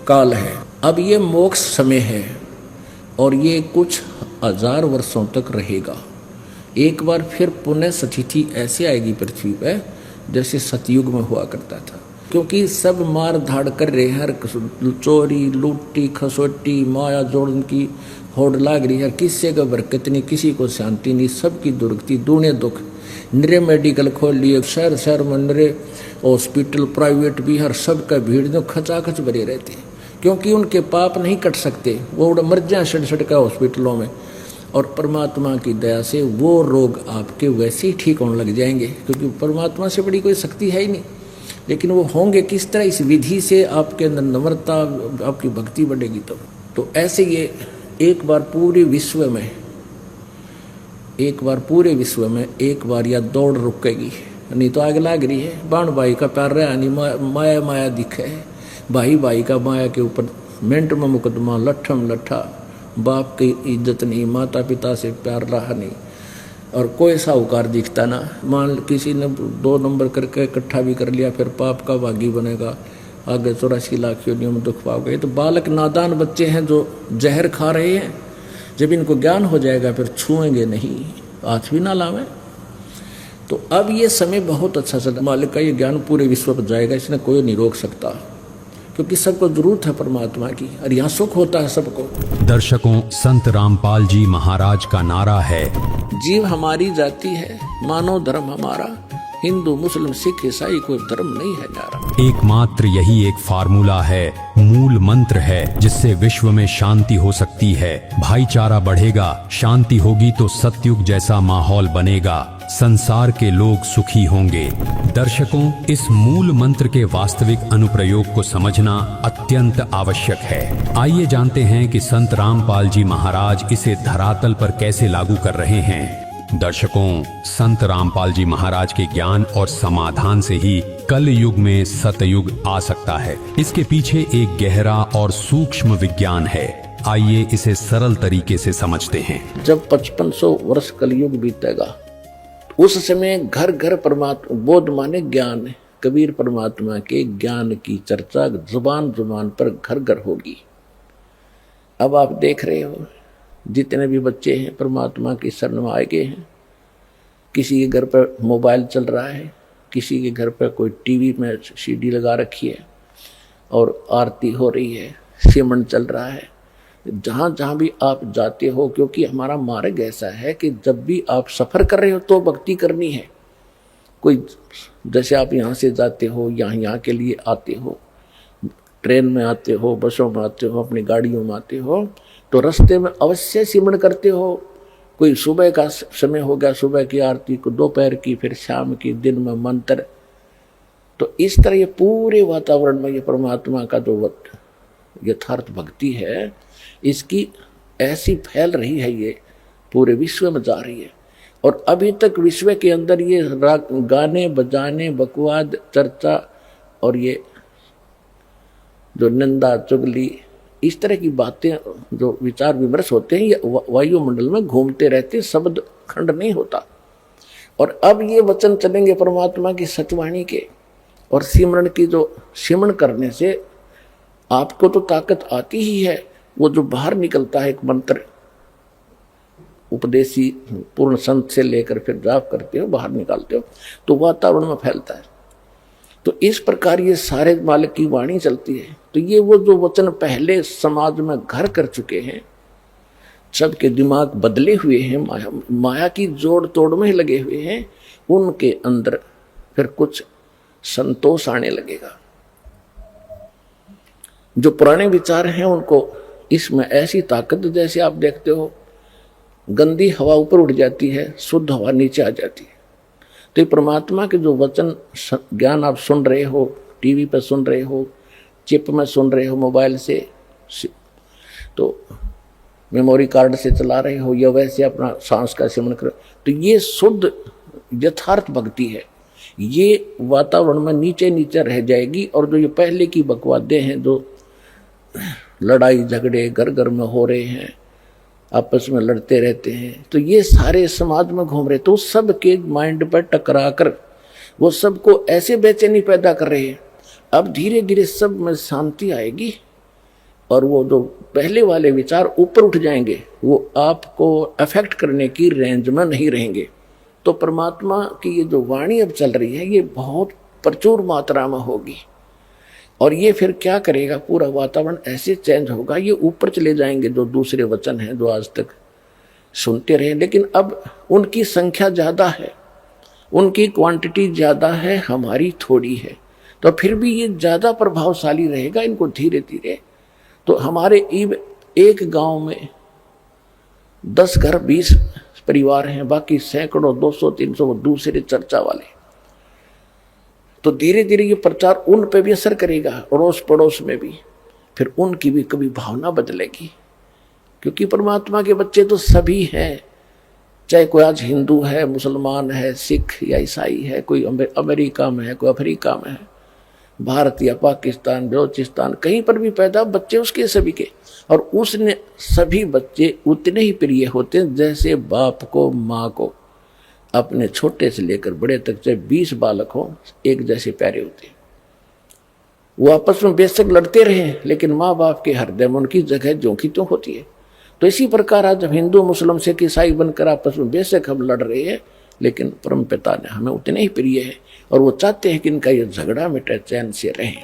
काल है, अब ये मोक्ष समय है और ये कुछ हजार वर्षों तक रहेगा। एक बार फिर पुनः स्थिति ऐसे आएगी पृथ्वी पर जैसे सतयुग में हुआ करता था। क्योंकि सब मार धाड़ कर रहे हैं, चोरी लूटी खसोटी माया जोड़न की होड़ लाग रही है। किसी का बरकत नहीं, किसी को शांति नहीं, सबकी दुर्गति दूने दुख। नरे मेडिकल खोल लिए, शहर शहर में नरे हॉस्पिटल प्राइवेट भी, हर सब का भीड़ जो खचाखच भरे रहते हैं, क्योंकि उनके पाप नहीं कट सकते, वो मर जाए सड़ का हॉस्पिटलों में। और परमात्मा की दया से वो रोग आपके वैसे ही ठीक होने लग जाएंगे, क्योंकि परमात्मा से बड़ी कोई शक्ति है ही नहीं। लेकिन वो होंगे किस तरह? इस विधि से आपके अंदर नम्रता, आपकी भक्ति बढ़ेगी। तो ऐसे ये एक बार पूरे विश्व में एक बार या दौड़ रुकेगी, नहीं तो आग लाग रही है। बाण भाई का प्यार रहा नहीं, माया माया दिखे है, भाई भाई का माया के ऊपर मिनट में मुकदमा, लट्ठम लट्ठा, बाप की इज्जत नहीं, माता पिता से प्यार रहा नहीं, और कोई साहूकार दिखता ना। मान किसी ने 2 नंबर करके इकट्ठा भी कर लिया, फिर पाप का भागी बनेगा, आगे 84 लाख योनियों में दुख पाओगे। तो बालक नादान बच्चे हैं जो जहर खा रहे हैं, जब इनको ज्ञान हो जाएगा फिर छुएंगे नहीं, हाथ भी ना लावें। तो अब ये समय बहुत अच्छा चला, मालिक का ये ज्ञान पूरे विश्व पर जाएगा, इसने कोई नहीं रोक सकता, क्योंकि सबको जरूरत है परमात्मा की, और यहाँ सुख होता है सबको। दर्शकों, संत रामपाल जी महाराज का नारा है, जीव हमारी जाति है, मानव धर्म हमारा, हिंदू मुस्लिम सिख ईसाई कोई धर्म नहीं है न्यारा। एकमात्र यही एक फार्मूला है, मूल मंत्र है, जिससे विश्व में शांति हो सकती है, भाईचारा बढ़ेगा, शांति होगी तो सतयुग जैसा माहौल बनेगा, संसार के लोग सुखी होंगे। दर्शकों, इस मूल मंत्र के वास्तविक अनुप्रयोग को समझना अत्यंत आवश्यक है। आइए जानते हैं कि संत रामपाल जी महाराज इसे धरातल पर कैसे लागू कर रहे हैं। दर्शकों, संत रामपाल जी महाराज के ज्ञान और समाधान से ही कल युग में सतयुग आ सकता है। इसके पीछे एक गहरा और सूक्ष्म विज्ञान है। आइए इसे सरल तरीके से समझते हैं। जब 5500 वर्ष कलयुग बीतेगा, उस समय घर घर परमात्मा, बोध माने ज्ञान, कबीर परमात्मा के ज्ञान की चर्चा जुबान जुबान पर घर घर होगी। अब आप देख रहे हो जितने भी बच्चे हैं परमात्मा की शरण में आए गए हैं। किसी के घर पर मोबाइल चल रहा है, किसी के घर पर कोई टीवी में सीडी लगा रखी है और आरती हो रही है, सिमरन चल रहा है। जहाँ जहाँ भी आप जाते हो, क्योंकि हमारा मार्ग ऐसा है कि जब भी आप सफ़र कर रहे हो तो भक्ति करनी है। कोई जैसे आप यहाँ से जाते हो, यहाँ के लिए आते हो, ट्रेन में आते हो, बसों में आते हो, अपनी गाड़ियों में आते हो, तो रास्ते में अवश्य सिमरन करते हो। कोई सुबह का समय हो गया, सुबह की आरती को, दोपहर की, फिर शाम की, दिन में मंत्र। तो इस तरह ये पूरे वातावरण में ये परमात्मा का जो यथार्थ भक्ति है, इसकी ऐसी फैल रही है, ये पूरे विश्व में जा रही है। और अभी तक विश्व के अंदर ये गाने बजाने, बकवाद, चर्चा और ये जो निंदा चुगली, इस तरह की बातें, जो विचार विमर्श होते हैं, ये वायुमंडल में घूमते रहते, शब्द खंड नहीं होता। और अब ये वचन चलेंगे परमात्मा की सचवाणी के, और सिमरन की, जो सिमरन करने से आपको तो ताकत आती ही है। वो जो बाहर निकलता है एक मंत्र, उपदेशी पूर्ण संत से लेकर फिर जाप करते हो, बाहर निकालते हो, तो वातावरण में फैलता है। तो इस प्रकार ये सारे मालिक की वाणी चलती है। तो ये वो जो वचन पहले समाज में घर कर चुके हैं, सबके दिमाग बदले हुए हैं, माया की जोड़ तोड़ में लगे हुए हैं, उनके अंदर फिर कुछ संतोष आने लगेगा। जो पुराने विचार हैं उनको इसमें ऐसी ताकत, जैसे आप देखते हो गंदी हवा ऊपर उठ जाती है, शुद्ध हवा नीचे आ जाती है। तो परमात्मा के जो वचन ज्ञान आप सुन रहे हो, टीवी पर सुन रहे हो, चिप में सुन रहे हो, मोबाइल से, तो मेमोरी कार्ड से चला रहे हो, या वैसे अपना सांस का सेवन कर, तो ये शुद्ध यथार्थ भक्ति है। ये वातावरण में नीचे नीचे रह जाएगी। और जो ये पहले की बकवादें हैं, जो लड़ाई झगड़े घर घर में हो रहे हैं, आपस में लड़ते रहते हैं, तो ये सारे समाज में घूम रहे, तो सबके माइंड पर टकरा कर वो सबको ऐसे बेचैनी पैदा कर रहे हैं। अब धीरे धीरे सब में शांति आएगी, और वो जो पहले वाले विचार ऊपर उठ जाएंगे, वो आपको अफेक्ट करने की रेंज में नहीं रहेंगे। तो परमात्मा की ये जो वाणी अब चल रही है, ये बहुत प्रचुर मात्रा में होगी। और ये फिर क्या करेगा, पूरा वातावरण ऐसे चेंज होगा, ये ऊपर चले जाएंगे जो दूसरे वचन हैं जो आज तक सुनते रहे। लेकिन अब उनकी संख्या ज़्यादा है, उनकी क्वांटिटी ज़्यादा है, हमारी थोड़ी है, तो फिर भी ये ज़्यादा प्रभावशाली रहेगा। इनको धीरे धीरे तो हमारे एक गांव में 10 घर 20 परिवार हैं, बाकी सैकड़ों 200-300 वो दूसरे चर्चा वाले। तो धीरे धीरे ये प्रचार उन पे भी असर करेगा, अड़ोस पड़ोस में भी, फिर उनकी भी कभी भावना बदलेगी। क्योंकि परमात्मा के बच्चे तो सभी हैं, चाहे कोई आज हिंदू है, मुसलमान है, सिख या ईसाई है, कोई अमेरिका में है, कोई अफ्रीका में है, भारत या पाकिस्तान, बलोचिस्तान, कहीं पर भी पैदा बच्चे उसके सभी के। और उसने सभी बच्चे उतने ही प्रिय होते हैं जैसे बाप को माँ को अपने छोटे से लेकर बड़े तक, चाहे 20 बालक हो, एक जैसे प्यारे होते हैं। वो आपस में बेशक लड़ते रहे, लेकिन माँ बाप के हृदय में उनकी जगह ज्यों की त्यों होती है। तो इसी प्रकार आज जब हिंदू मुस्लिम सिख ईसाई बनकर आपस में बेशक हम लड़ रहे हैं, लेकिन परम पिता ने हमें उतने ही प्रिय है और वो चाहते हैं कि इनका ये झगड़ा मिटे, चैन से रहें।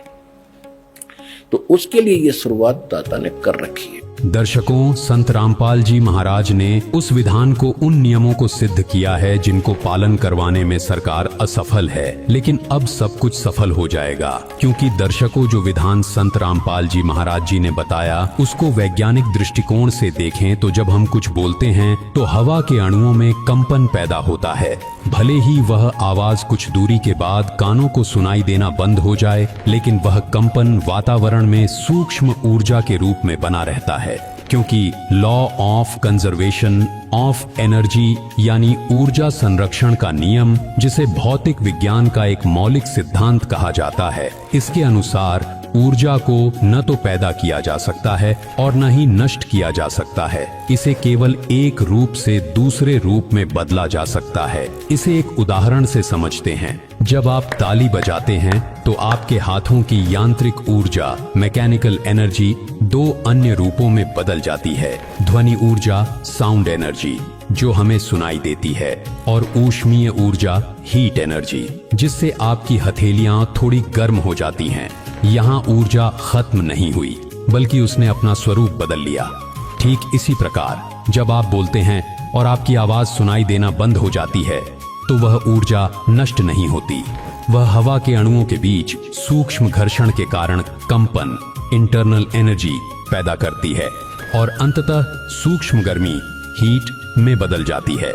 तो उसके लिए ये शुरुआत दाता ने कर रखी है। दर्शकों, संत रामपाल जी महाराज ने उस विधान को, उन नियमों को सिद्ध किया है जिनको पालन करवाने में सरकार असफल है, लेकिन अब सब कुछ सफल हो जाएगा। क्योंकि दर्शकों, जो विधान संत रामपाल जी महाराज जी ने बताया उसको वैज्ञानिक दृष्टिकोण से देखें तो जब हम कुछ बोलते हैं तो हवा के अणुओं में कंपन पैदा होता है। भले ही वह आवाज कुछ दूरी के बाद कानों को सुनाई देना बंद हो जाए, लेकिन वह कंपन वातावरण में सूक्ष्म ऊर्जा के रूप में बना रहता है। क्योंकि law of conservation of energy यानी ऊर्जा संरक्षण का नियम, जिसे भौतिक विज्ञान का एक मौलिक सिद्धांत कहा जाता है, इसके अनुसार ऊर्जा को न तो पैदा किया जा सकता है और न ही नष्ट किया जा सकता है। इसे केवल एक रूप से दूसरे रूप में बदला जा सकता है। इसे एक उदाहरण से समझते हैं। जब आप ताली बजाते हैं तो आपके हाथों की यांत्रिक ऊर्जा, मैकेनिकल एनर्जी, 2 अन्य रूपों में बदल जाती है। ध्वनि ऊर्जा, साउंड एनर्जी, जो हमें सुनाई देती है, और ऊष्मीय ऊर्जा, हीट एनर्जी, जिससे आपकी हथेलियां थोड़ी गर्म हो जाती हैं। यहाँ ऊर्जा खत्म नहीं हुई, बल्कि उसने अपना स्वरूप बदल लिया। ठीक इसी प्रकार जब आप बोलते हैं और आपकी आवाज सुनाई देना बंद हो जाती है, तो वह ऊर्जा नष्ट नहीं होती। वह हवा के अणुओं के बीच सूक्ष्म घर्षण के कारण कंपन, इंटरनल एनर्जी पैदा करती है और अंततः सूक्ष्म गर्मी, हीट में बदल जाती है।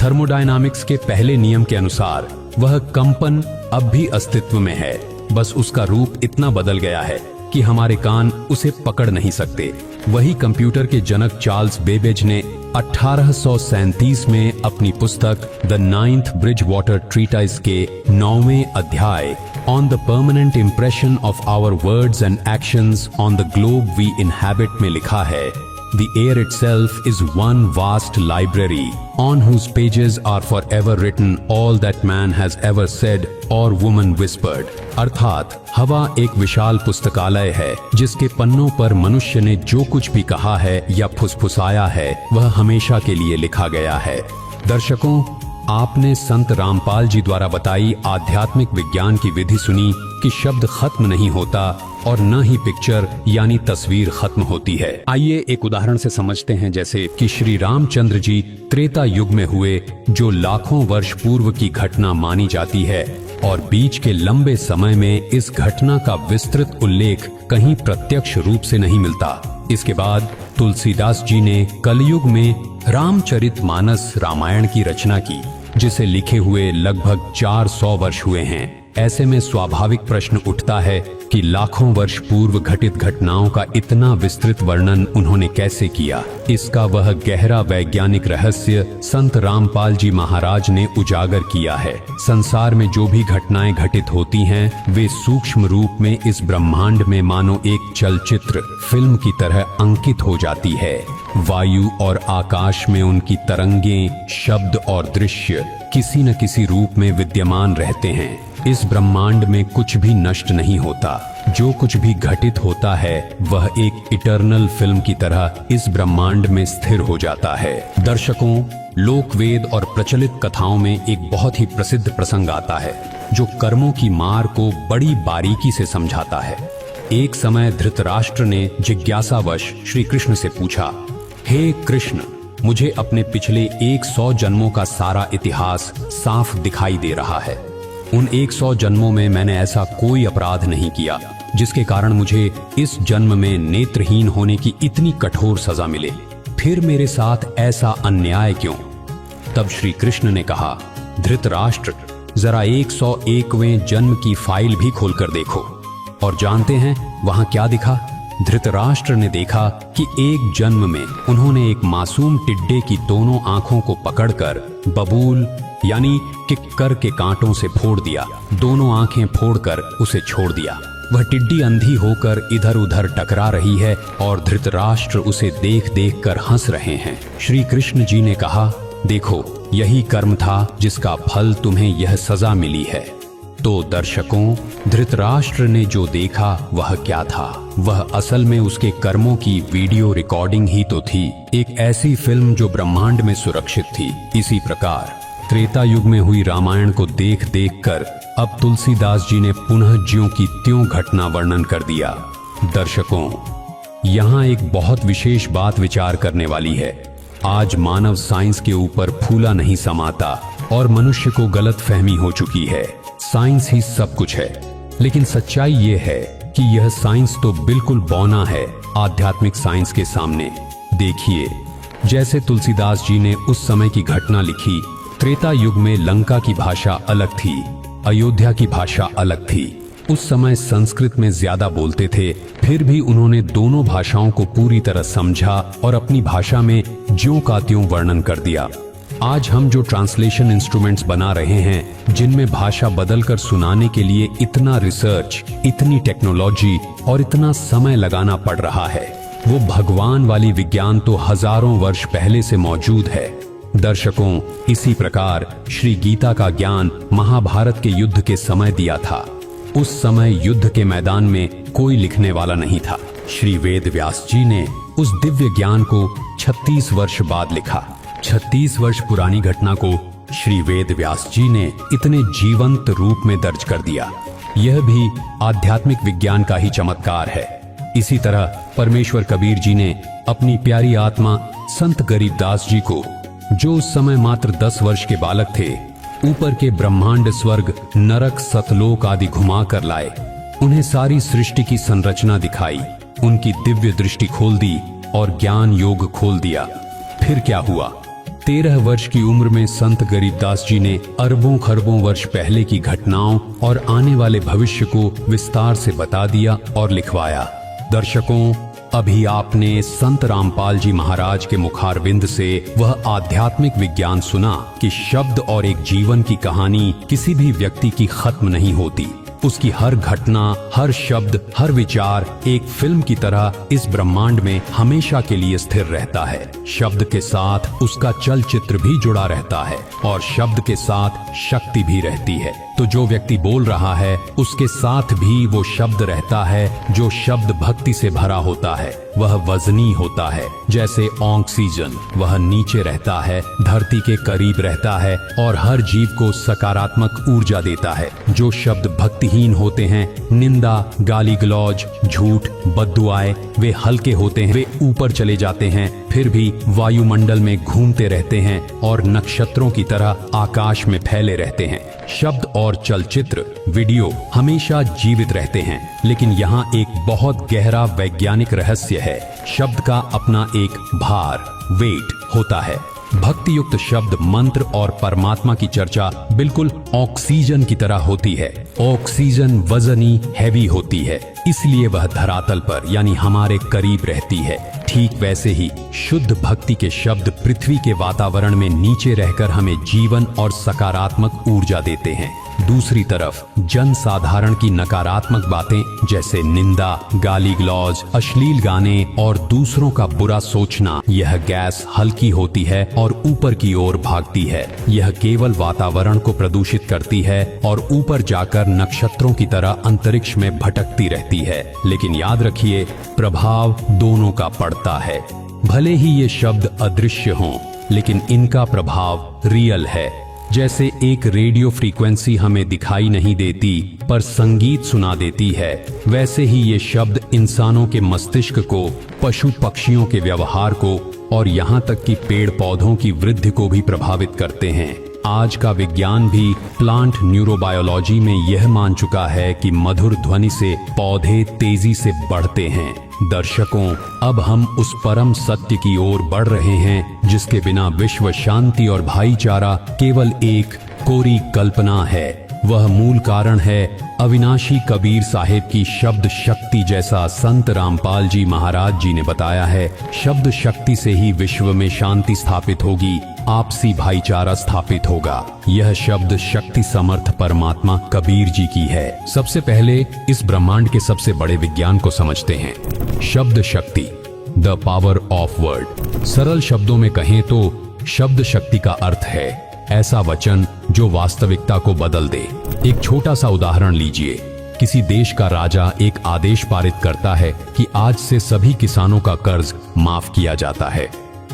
थर्मोडायनामिक्स के पहले नियम के अनुसार वह कंपन अब भी अस्तित्व में है, बस उसका रूप इतना बदल गया है कि हमारे कान उसे पकड़ नहीं सकते। वही कंप्यूटर के जनक चार्ल्स बेबेज ने 1837 में अपनी पुस्तक द 9th ब्रिजवाटर ट्रीटाइज के 9वें अध्याय on the permanent impression of our words and actions on the globe we inhabit में लिखा है, The air itself is one vast library on whose pages are forever written all that man has ever said or woman whispered. अर्थात हवा एक विशाल पुस्तकालय है जिसके पन्नों पर मनुष्य ने जो कुछ भी कहा है या फुसफुसाया है वह हमेशा के लिए लिखा गया है। दर्शकों, आपने संत रामपाल जी द्वारा बताई आध्यात्मिक विज्ञान की विधि सुनी कि शब्द खत्म नहीं होता और न ही पिक्चर यानी तस्वीर खत्म होती है। आइए एक उदाहरण से समझते हैं, जैसे कि श्री रामचंद्र जी त्रेता युग में हुए, जो लाखों वर्ष पूर्व की घटना मानी जाती है और बीच के लंबे समय में इस घटना का विस्तृत उल्लेख कहीं प्रत्यक्ष रूप से नहीं मिलता। इसके बाद तुलसीदास जी ने कलयुग में रामचरितमानस रामायण की रचना की, जिसे लिखे हुए लगभग 400 वर्ष हुए हैं। ऐसे में स्वाभाविक प्रश्न उठता है कि लाखों वर्ष पूर्व घटित घटनाओं का इतना विस्तृत वर्णन उन्होंने कैसे किया। इसका वह गहरा वैज्ञानिक रहस्य संत रामपाल जी महाराज ने उजागर किया है। संसार में जो भी घटनाएं घटित होती हैं, वे सूक्ष्म रूप में इस ब्रह्मांड में मानो एक चलचित्र फिल्म की तरह अंकित हो जाती है। वायु और आकाश में उनकी तरंगें, शब्द और दृश्य किसी न किसी रूप में विद्यमान रहते हैं। इस ब्रह्मांड में कुछ भी नष्ट नहीं होता। जो कुछ भी घटित होता है वह एक इटर्नल फिल्म की तरह इस ब्रह्मांड में स्थिर हो जाता है। दर्शकों, लोकवेद और प्रचलित कथाओं में एक बहुत ही प्रसिद्ध प्रसंग आता है जो कर्मों की मार को बड़ी बारीकी से समझाता है। एक समय धृतराष्ट्र ने जिज्ञासावश श्री कृष्ण से पूछा, हे कृष्ण, मुझे अपने पिछले 100 जन्मों का सारा इतिहास साफ दिखाई दे रहा है। उन 100 जन्मों में मैंने ऐसा कोई अपराध नहीं किया जिसके कारण मुझे इस जन्म में नेत्रहीन होने की इतनी कठोर सजा मिले। फिर मेरे साथ ऐसा अन्याय क्यों? तब श्री कृष्ण ने कहा, धृतराष्ट्र, जरा 101वें जन्म की फाइल भी खोलकर देखो। और जानते हैं वहां क्या दिखा? धृतराष्ट्र ने देखा कि एक जन्म में उन्होंने एक मासूम टिड्डे की दोनों आंखों को पकड़कर बबूल यानी किक्कर के कांटों से फोड़ दिया, दोनों आंखें फोड़कर उसे छोड़ दिया। वह टिड्डी अंधी होकर इधर उधर टकरा रही है और धृतराष्ट्र उसे देख देख कर हंस रहे हैं। श्री कृष्ण जी ने कहा, देखो, यही कर्म था जिसका फल तुम्हें यह सजा मिली है। तो दर्शकों, धृतराष्ट्र ने जो देखा वह क्या था? वह असल में उसके कर्मों की वीडियो रिकॉर्डिंग ही तो थी, एक ऐसी फिल्म जो ब्रह्मांड में सुरक्षित थी। इसी प्रकार त्रेता युग में हुई रामायण को देख देख कर अब तुलसीदास जी ने पुनः ज्यों की त्यों घटना वर्णन कर दिया। दर्शकों, यहाँ एक बहुत विशेष बात विचार करने वाली है। आज मानव साइंस के ऊपर फूला नहीं समाता और मनुष्य को गलत फहमी हो चुकी है। साइंस ही सब कुछ है, लेकिन सच्चाई ये है कि यह साइंस तो बिल्कुल बौना है आध्यात्मिक साइंस के सामने। देखिए, जैसे तुलसीदास जी ने उस समय की घटना लिखी, त्रेता युग में लंका की भाषा अलग थी, अयोध्या की भाषा अलग थी। उस समय संस्कृत में ज्यादा बोलते थे, फिर भी उन्होंने दोनों भाषाओं को पूरी तरह समझा और अपनी भाषा में ज्यों का त्यों वर्णन कर दिया। आज हम जो ट्रांसलेशन इंस्ट्रूमेंट्स बना रहे हैं, जिनमें भाषा बदलकर सुनाने के लिए इतना रिसर्च, इतनी टेक्नोलॉजी और इतना समय लगाना पड़ रहा है, वो भगवान वाली विज्ञान तो हजारों वर्ष पहले से मौजूद है। दर्शकों, इसी प्रकार श्री गीता का ज्ञान महाभारत के युद्ध के समय दिया था। उस समय युद्ध के मैदान में कोई लिखने वाला नहीं था। श्री वेद व्यास जी ने उस दिव्य ज्ञान को 36 वर्ष बाद लिखा। 36 वर्ष पुरानी घटना को श्री वेद व्यास जी ने इतने जीवंत रूप में दर्ज कर दिया। यह भी आध्यात्मिक विज्ञान का ही चमत्कार है। इसी तरह परमेश्वर कबीर जी ने अपनी प्यारी आत्मा संत गरीबदास जी को, जो उस समय मात्र 10 वर्ष के बालक थे, ऊपर के ब्रह्मांड, स्वर्ग, नरक, सतलोक आदि घुमा कर लाए। उन्हें सारी सृष्टि की संरचना दिखाई, उनकी दिव्य दृष्टि खोल दी और ज्ञान योग खोल दिया। फिर क्या हुआ? 13 वर्ष की उम्र में संत गरीबदास जी ने अरबों खरबों वर्ष पहले की घटनाओं और आने वाले भविष्य को विस्तार से बता दिया और लिखवाया। दर्शकों, अभी आपने संत रामपाल जी महाराज के मुखारविंद से वह आध्यात्मिक विज्ञान सुना कि शब्द और एक जीवन की कहानी किसी भी व्यक्ति की खत्म नहीं होती। उसकी हर घटना, हर शब्द, हर विचार एक फिल्म की तरह इस ब्रह्मांड में हमेशा के लिए स्थिर रहता है। शब्द के साथ उसका चलचित्र भी जुड़ा रहता है और शब्द के साथ शक्ति भी रहती है। तो जो व्यक्ति बोल रहा है, उसके साथ भी वो शब्द रहता है। जो शब्द भक्ति से भरा होता है वह वजनी होता है। जैसे ऑक्सीजन, वह नीचे रहता है, धरती के करीब रहता है और हर जीव को सकारात्मक ऊर्जा देता है। जो शब्द भक्तिहीन होते हैं, निंदा, गाली गलौज, झूठ, बद्दुआएं, वे हल्के होते हैं, वे ऊपर चले जाते हैं, फिर भी वायुमंडल में घूमते रहते हैं और नक्षत्रों की तरह आकाश में फैले रहते हैं। शब्द और चलचित्र, वीडियो हमेशा जीवित रहते हैं, लेकिन यहाँ एक बहुत गहरा वैज्ञानिक रहस्य है। शब्द का अपना एक भार, वेट होता है। भक्ति युक्त शब्द, मंत्र और परमात्मा की चर्चा बिल्कुल ऑक्सीजन की तरह होती है। ऑक्सीजन वजनी, हैवी होती है, इसलिए वह धरातल पर यानी हमारे करीब रहती है। ठीक वैसे ही शुद्ध भक्ति के शब्द पृथ्वी के वातावरण में नीचे रहकर हमें जीवन और सकारात्मक ऊर्जा देते हैं। दूसरी तरफ जन साधारण की नकारात्मक बातें जैसे निंदा, गाली गलौज, अश्लील गाने और दूसरों का बुरा सोचना, यह गैस हल्की होती है और ऊपर की ओर भागती है। यह केवल वातावरण को प्रदूषित करती है और ऊपर जाकर नक्षत्रों की तरह अंतरिक्ष में भटकती रहती है। लेकिन याद रखिए, प्रभाव दोनों का पड़ता है। भले ही ये शब्द अदृश्य हों, लेकिन इनका प्रभाव रियल है। जैसे एक रेडियो फ्रीक्वेंसी हमें दिखाई नहीं देती पर संगीत सुना देती है, वैसे ही ये शब्द इंसानों के मस्तिष्क को, पशु पक्षियों के व्यवहार को और यहाँ तक कि पेड़ पौधों की वृद्धि को भी प्रभावित करते हैं। आज का विज्ञान भी प्लांट न्यूरोबायोलॉजी में यह मान चुका है कि मधुर ध्वनि से पौधे तेजी से बढ़ते हैं। दर्शकों, अब हम उस परम सत्य की ओर बढ़ रहे हैं जिसके बिना विश्व शांति और भाईचारा केवल एक कोरी कल्पना है। वह मूल कारण है अविनाशी कबीर साहिब की शब्द शक्ति, जैसा संत रामपाल जी महाराज जी ने बताया है। शब्द शक्ति से ही विश्व में शांति स्थापित होगी, आपसी भाईचारा स्थापित होगा। यह शब्द शक्ति समर्थ परमात्मा कबीर जी की है। सबसे पहले इस ब्रह्मांड के सबसे बड़े विज्ञान को समझते हैं। शब्द शक्ति, द पावर ऑफ वर्ड। सरल शब्दों में कहें तो शब्द शक्ति का अर्थ है ऐसा वचन जो वास्तविकता को बदल दे। एक छोटा सा उदाहरण लीजिए। किसी देश का राजा एक आदेश पारित करता है कि आज से सभी किसानों का कर्ज माफ किया जाता है।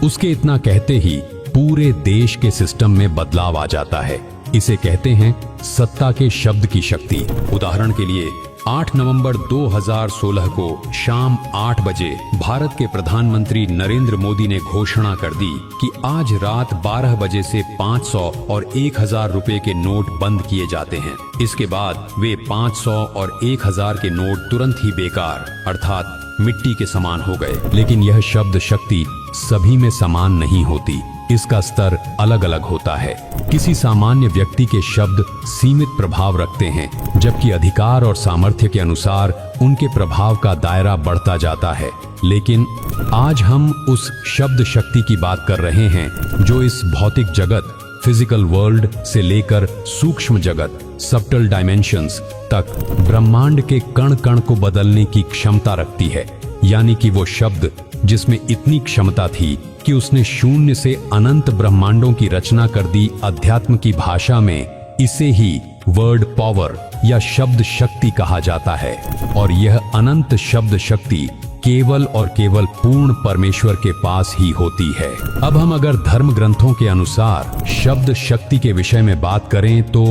उसके इतना कहते ही पूरे देश के सिस्टम में बदलाव आ जाता है। इसे कहते हैं सत्ता के शब्द की शक्ति। उदाहरण के लिए 8 नवंबर 2016 को शाम 8 बजे भारत के प्रधानमंत्री नरेंद्र मोदी ने घोषणा कर दी कि आज रात 12 बजे से 500 और 1000 रुपए के नोट बंद किए जाते हैं। इसके बाद वे 500 और 1000 के नोट तुरंत ही बेकार अर्थात मिट्टी के समान हो गए। लेकिन यह शब्द शक्ति सभी में समान नहीं होती, इसका स्तर अलग अलग होता है। किसी सामान्य व्यक्ति के शब्द सीमित प्रभाव रखते हैं, जबकि अधिकार और सामर्थ्य के अनुसार उनके प्रभाव का दायरा बढ़ता जाता है। लेकिन आज हम उस शब्द शक्ति की बात कर रहे हैं जो इस भौतिक जगत, फिजिकल वर्ल्ड से लेकर सूक्ष्म जगत, सबटल डायमेंशंस तक ब्रह्मांड के कण कण को बदलने की क्षमता रखती है। यानी कि वो शब्द जिसमें इतनी क्षमता थी कि उसने शून्य से अनंत ब्रह्मांडों की रचना कर दी। अध्यात्म की भाषा में इसे ही वर्ड पावर या शब्द शक्ति कहा जाता है। और यह अनंत शब्द शक्ति केवल और केवल पूर्ण परमेश्वर के पास ही होती है। अब हम अगर धर्म ग्रंथों के अनुसार शब्द शक्ति के विषय में बात करें तो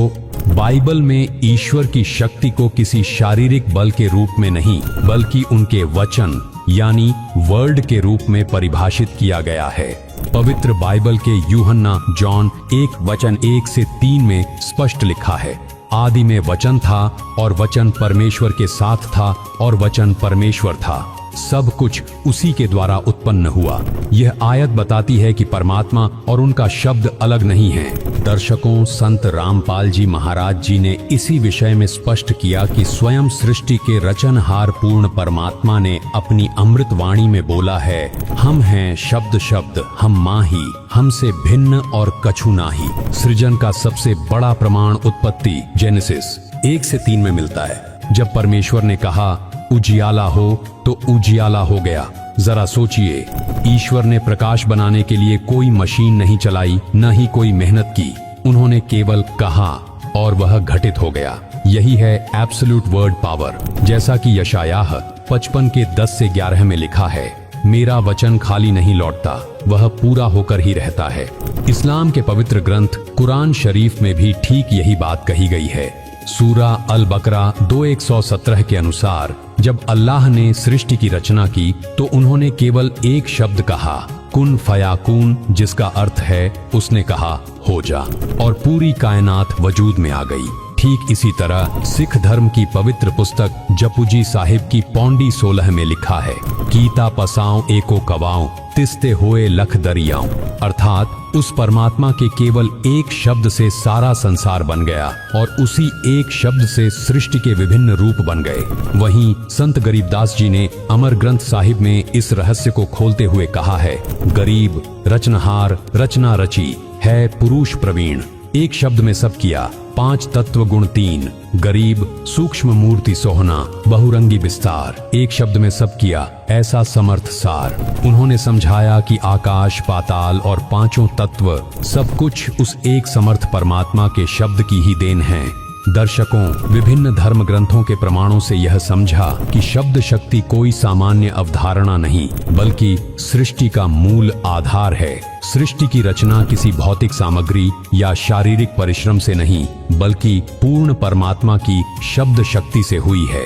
बाइबल में ईश्वर की शक्ति को किसी शारीरिक बल के रूप में नहीं बल्कि उनके वचन यानी वर्ड के रूप में परिभाषित किया गया है। पवित्र बाइबल के यूहन्ना जॉन 1:1-3 में स्पष्ट लिखा है, आदि में वचन था और वचन परमेश्वर के साथ था और वचन परमेश्वर था। सब कुछ उसी के द्वारा उत्पन्न हुआ। यह आयत बताती है कि परमात्मा और उनका शब्द अलग नहीं है। दर्शकों, संत रामपाल जी महाराज जी ने इसी विषय में स्पष्ट किया कि स्वयं सृष्टि के रचनहार पूर्ण परमात्मा ने अपनी अमृत वाणी में बोला है, हम हैं शब्द शब्द, हम माही, हमसे भिन्न और कछु नाही। सृजन का सबसे बड़ा प्रमाण उत्पत्ति जेनेसिस 1-3 में मिलता है। जब परमेश्वर ने कहा उजियाला हो तो उजियाला हो गया। जरा सोचिए, ईश्वर ने प्रकाश बनाने के लिए कोई मशीन नहीं चलाई, न ही कोई मेहनत की। उन्होंने केवल कहा और वह घटित हो गया। यही है एब्सोल्यूट वर्ड पावर। जैसा कि यशायाह 55:10-11 में लिखा है, मेरा वचन खाली नहीं लौटता, वह पूरा होकर ही रहता है। इस्लाम के पवित्र ग्रंथ कुरान शरीफ में भी ठीक यही बात कही गई है। सूरा अल बकरा 2:117 के अनुसार जब अल्लाह ने सृष्टि की रचना की तो उन्होंने केवल एक शब्द कहा, कुन फयाकून, जिसका अर्थ है उसने कहा हो जा, और पूरी कायनात वजूद में आ गई। ठीक इसी तरह सिख धर्म की पवित्र पुस्तक जपुजी साहिब की पौंडी 16 में लिखा है, कीता पसाओ एको कवाओ तिस्ते होए लख दरियाओं, अर्थात उस परमात्मा के केवल एक शब्द से सारा संसार बन गया और उसी एक शब्द से सृष्टि के विभिन्न रूप बन गए। वहीं संत गरीबदास जी ने अमर ग्रंथ साहिब में इस रहस्य को खोलते हुए कहा है, गरीब रचनहार रचना रची है पुरुष प्रवीण, एक शब्द में सब किया, 5 तत्व गुण 3, गरीब सूक्ष्म मूर्ति सोहना, बहुरंगी विस्तार, एक शब्द में सब किया, ऐसा समर्थ सार। उन्होंने समझाया कि आकाश पाताल और 5 तत्व सब कुछ उस एक समर्थ परमात्मा के शब्द की ही देन है। दर्शकों, विभिन्न धर्म ग्रंथों के प्रमाणों से यह समझा कि शब्द शक्ति कोई सामान्य अवधारणा नहीं, बल्कि सृष्टि का मूल आधार है। सृष्टि की रचना किसी भौतिक सामग्री या शारीरिक परिश्रम से नहीं, बल्कि पूर्ण परमात्मा की शब्द शक्ति से हुई है।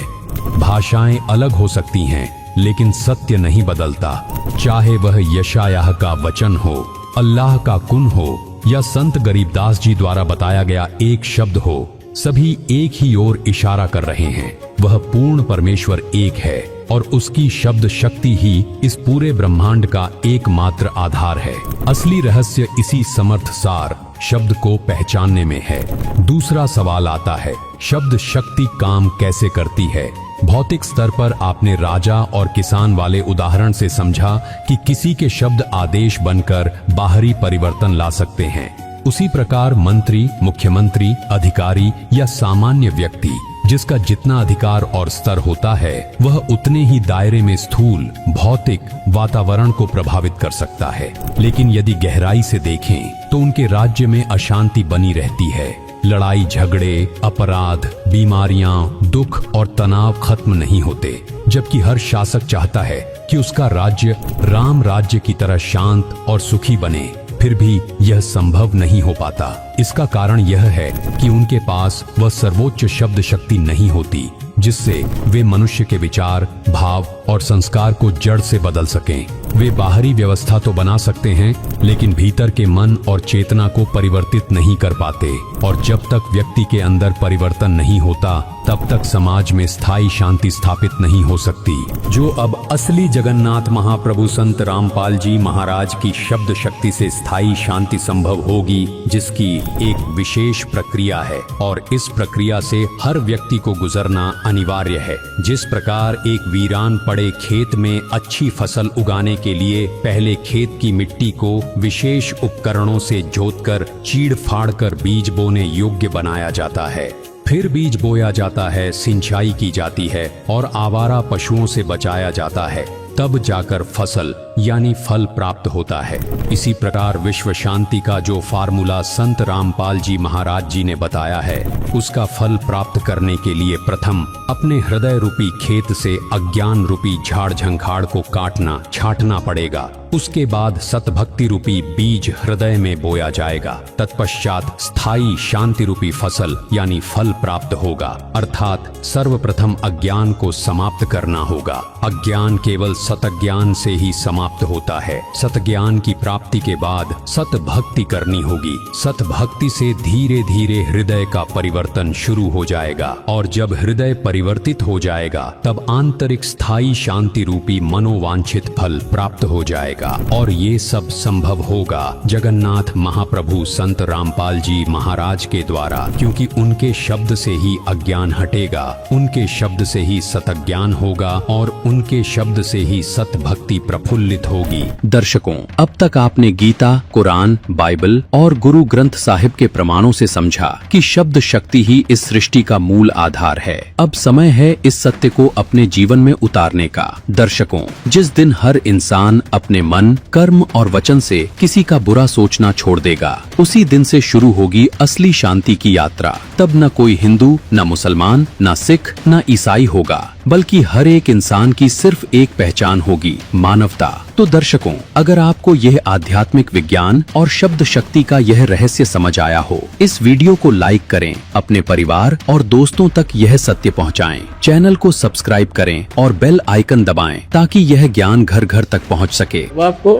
भाषाएं अलग हो सकती हैं, लेकिन सत्य नहीं बदलता। चाहे वह यशायाह का वचन हो, अल्लाह का कुन हो, या संत गरीबदास जी द्वारा बताया गया एक शब्द हो, सभी एक ही ओर इशारा कर रहे हैं। वह पूर्ण परमेश्वर एक है और उसकी शब्द शक्ति ही इस पूरे ब्रह्मांड का एकमात्र आधार है। असली रहस्य इसी समर्थ सार शब्द को पहचानने में है। दूसरा सवाल आता है, शब्द शक्ति काम कैसे करती है? भौतिक स्तर पर आपने राजा और किसान वाले उदाहरण से समझा कि किसी के शब्द आदेश बनकर बाहरी परिवर्तन ला सकते हैं। उसी प्रकार मंत्री, मुख्यमंत्री, अधिकारी या सामान्य व्यक्ति, जिसका जितना अधिकार और स्तर होता है, वह उतने ही दायरे में स्थूल भौतिक वातावरण को प्रभावित कर सकता है। लेकिन यदि गहराई से देखें तो उनके राज्य में अशांति बनी रहती है। लड़ाई झगड़े, अपराध, बीमारियां, दुख और तनाव खत्म नहीं होते, जबकि हर शासक चाहता है कि उसका राज्य राम राज्य की तरह शांत और सुखी बने। फिर भी यह संभव नहीं हो पाता। इसका कारण यह है कि उनके पास वह सर्वोच्च शब्द शक्ति नहीं होती, जिससे वे मनुष्य के विचार, भाव और संस्कार को जड़ से बदल सकें। वे बाहरी व्यवस्था तो बना सकते हैं, लेकिन भीतर के मन और चेतना को परिवर्तित नहीं कर पाते। और जब तक व्यक्ति के अंदर परिवर्तन नहीं होता, तब तक समाज में स्थायी शांति स्थापित नहीं हो सकती। जो अब असली जगन्नाथ महाप्रभु संत रामपाल जी महाराज की शब्द शक्ति से स्थायी शांति संभव होगी, जिसकी एक विशेष प्रक्रिया है, और इस प्रक्रिया से हर व्यक्ति को गुजरना अनिवार्य है। जिस प्रकार एक वीरान पड़े खेत में अच्छी फसल उगाने के लिए पहले खेत की मिट्टी को विशेष उपकरणों से जोतकर चीड़ फाड़ कर बीज बोने योग्य बनाया जाता है, फिर बीज बोया जाता है, सिंचाई की जाती है और आवारा पशुओं से बचाया जाता है, तब जाकर फसल यानी फल प्राप्त होता है। इसी प्रकार विश्व शांति का जो फार्मूला संत रामपाल जी महाराज जी ने बताया है, उसका फल प्राप्त करने के लिए प्रथम अपने हृदय रूपी खेत से अज्ञान रूपी झाड़ झंखाड़ को काटना छांटना पड़ेगा। उसके बाद सतभक्ति रूपी बीज हृदय में बोया जाएगा। तत्पश्चात स्थायी शांति रूपी फसल यानी फल प्राप्त होगा। अर्थात सर्वप्रथम अज्ञान को समाप्त करना होगा। अज्ञान केवल सतज्ञान से ही समाप्त होता है। सतज्ञान की प्राप्ति के बाद सतभक्ति करनी होगी। सतभक्ति से धीरे धीरे हृदय का परिवर्तन शुरू हो जाएगा, और जब हृदय परिवर्तित हो जाएगा, तब आंतरिक स्थायी शांति रूपी मनोवांछित फल प्राप्त हो जाएगा। और ये सब संभव होगा जगन्नाथ महाप्रभु संत रामपाल जी महाराज के द्वारा, क्योंकि उनके शब्द से ही अज्ञान हटेगा, उनके शब्द से ही सतज्ञान होगा और उनके शब्द से ही सतभक्ति प्रफुल्लित होगी। दर्शकों, अब तक आपने गीता, कुरान, बाइबल और गुरु ग्रंथ साहिब के प्रमाणों से समझा कि शब्द शक्ति ही इस सृष्टि का मूल आधार है। अब समय है इस सत्य को अपने जीवन में उतारने का। दर्शकों, जिस दिन हर इंसान अपने मन, कर्म और वचन से किसी का बुरा सोचना छोड़ देगा, उसी दिन से शुरू होगी असली शांति की यात्रा। तब न कोई हिंदू, न मुसलमान, न सिख, न ईसाई होगा, बल्कि हर एक इंसान की सिर्फ एक पहचान होगी, मानवता। तो दर्शकों, अगर आपको यह आध्यात्मिक विज्ञान और शब्द शक्ति का यह रहस्य समझ आया हो, इस वीडियो को लाइक करें, अपने परिवार और दोस्तों तक यह सत्य पहुंचाएं। चैनल को सब्सक्राइब करें और बेल आइकन दबाएं, ताकि यह ज्ञान घर घर तक पहुंच सके। वो आपको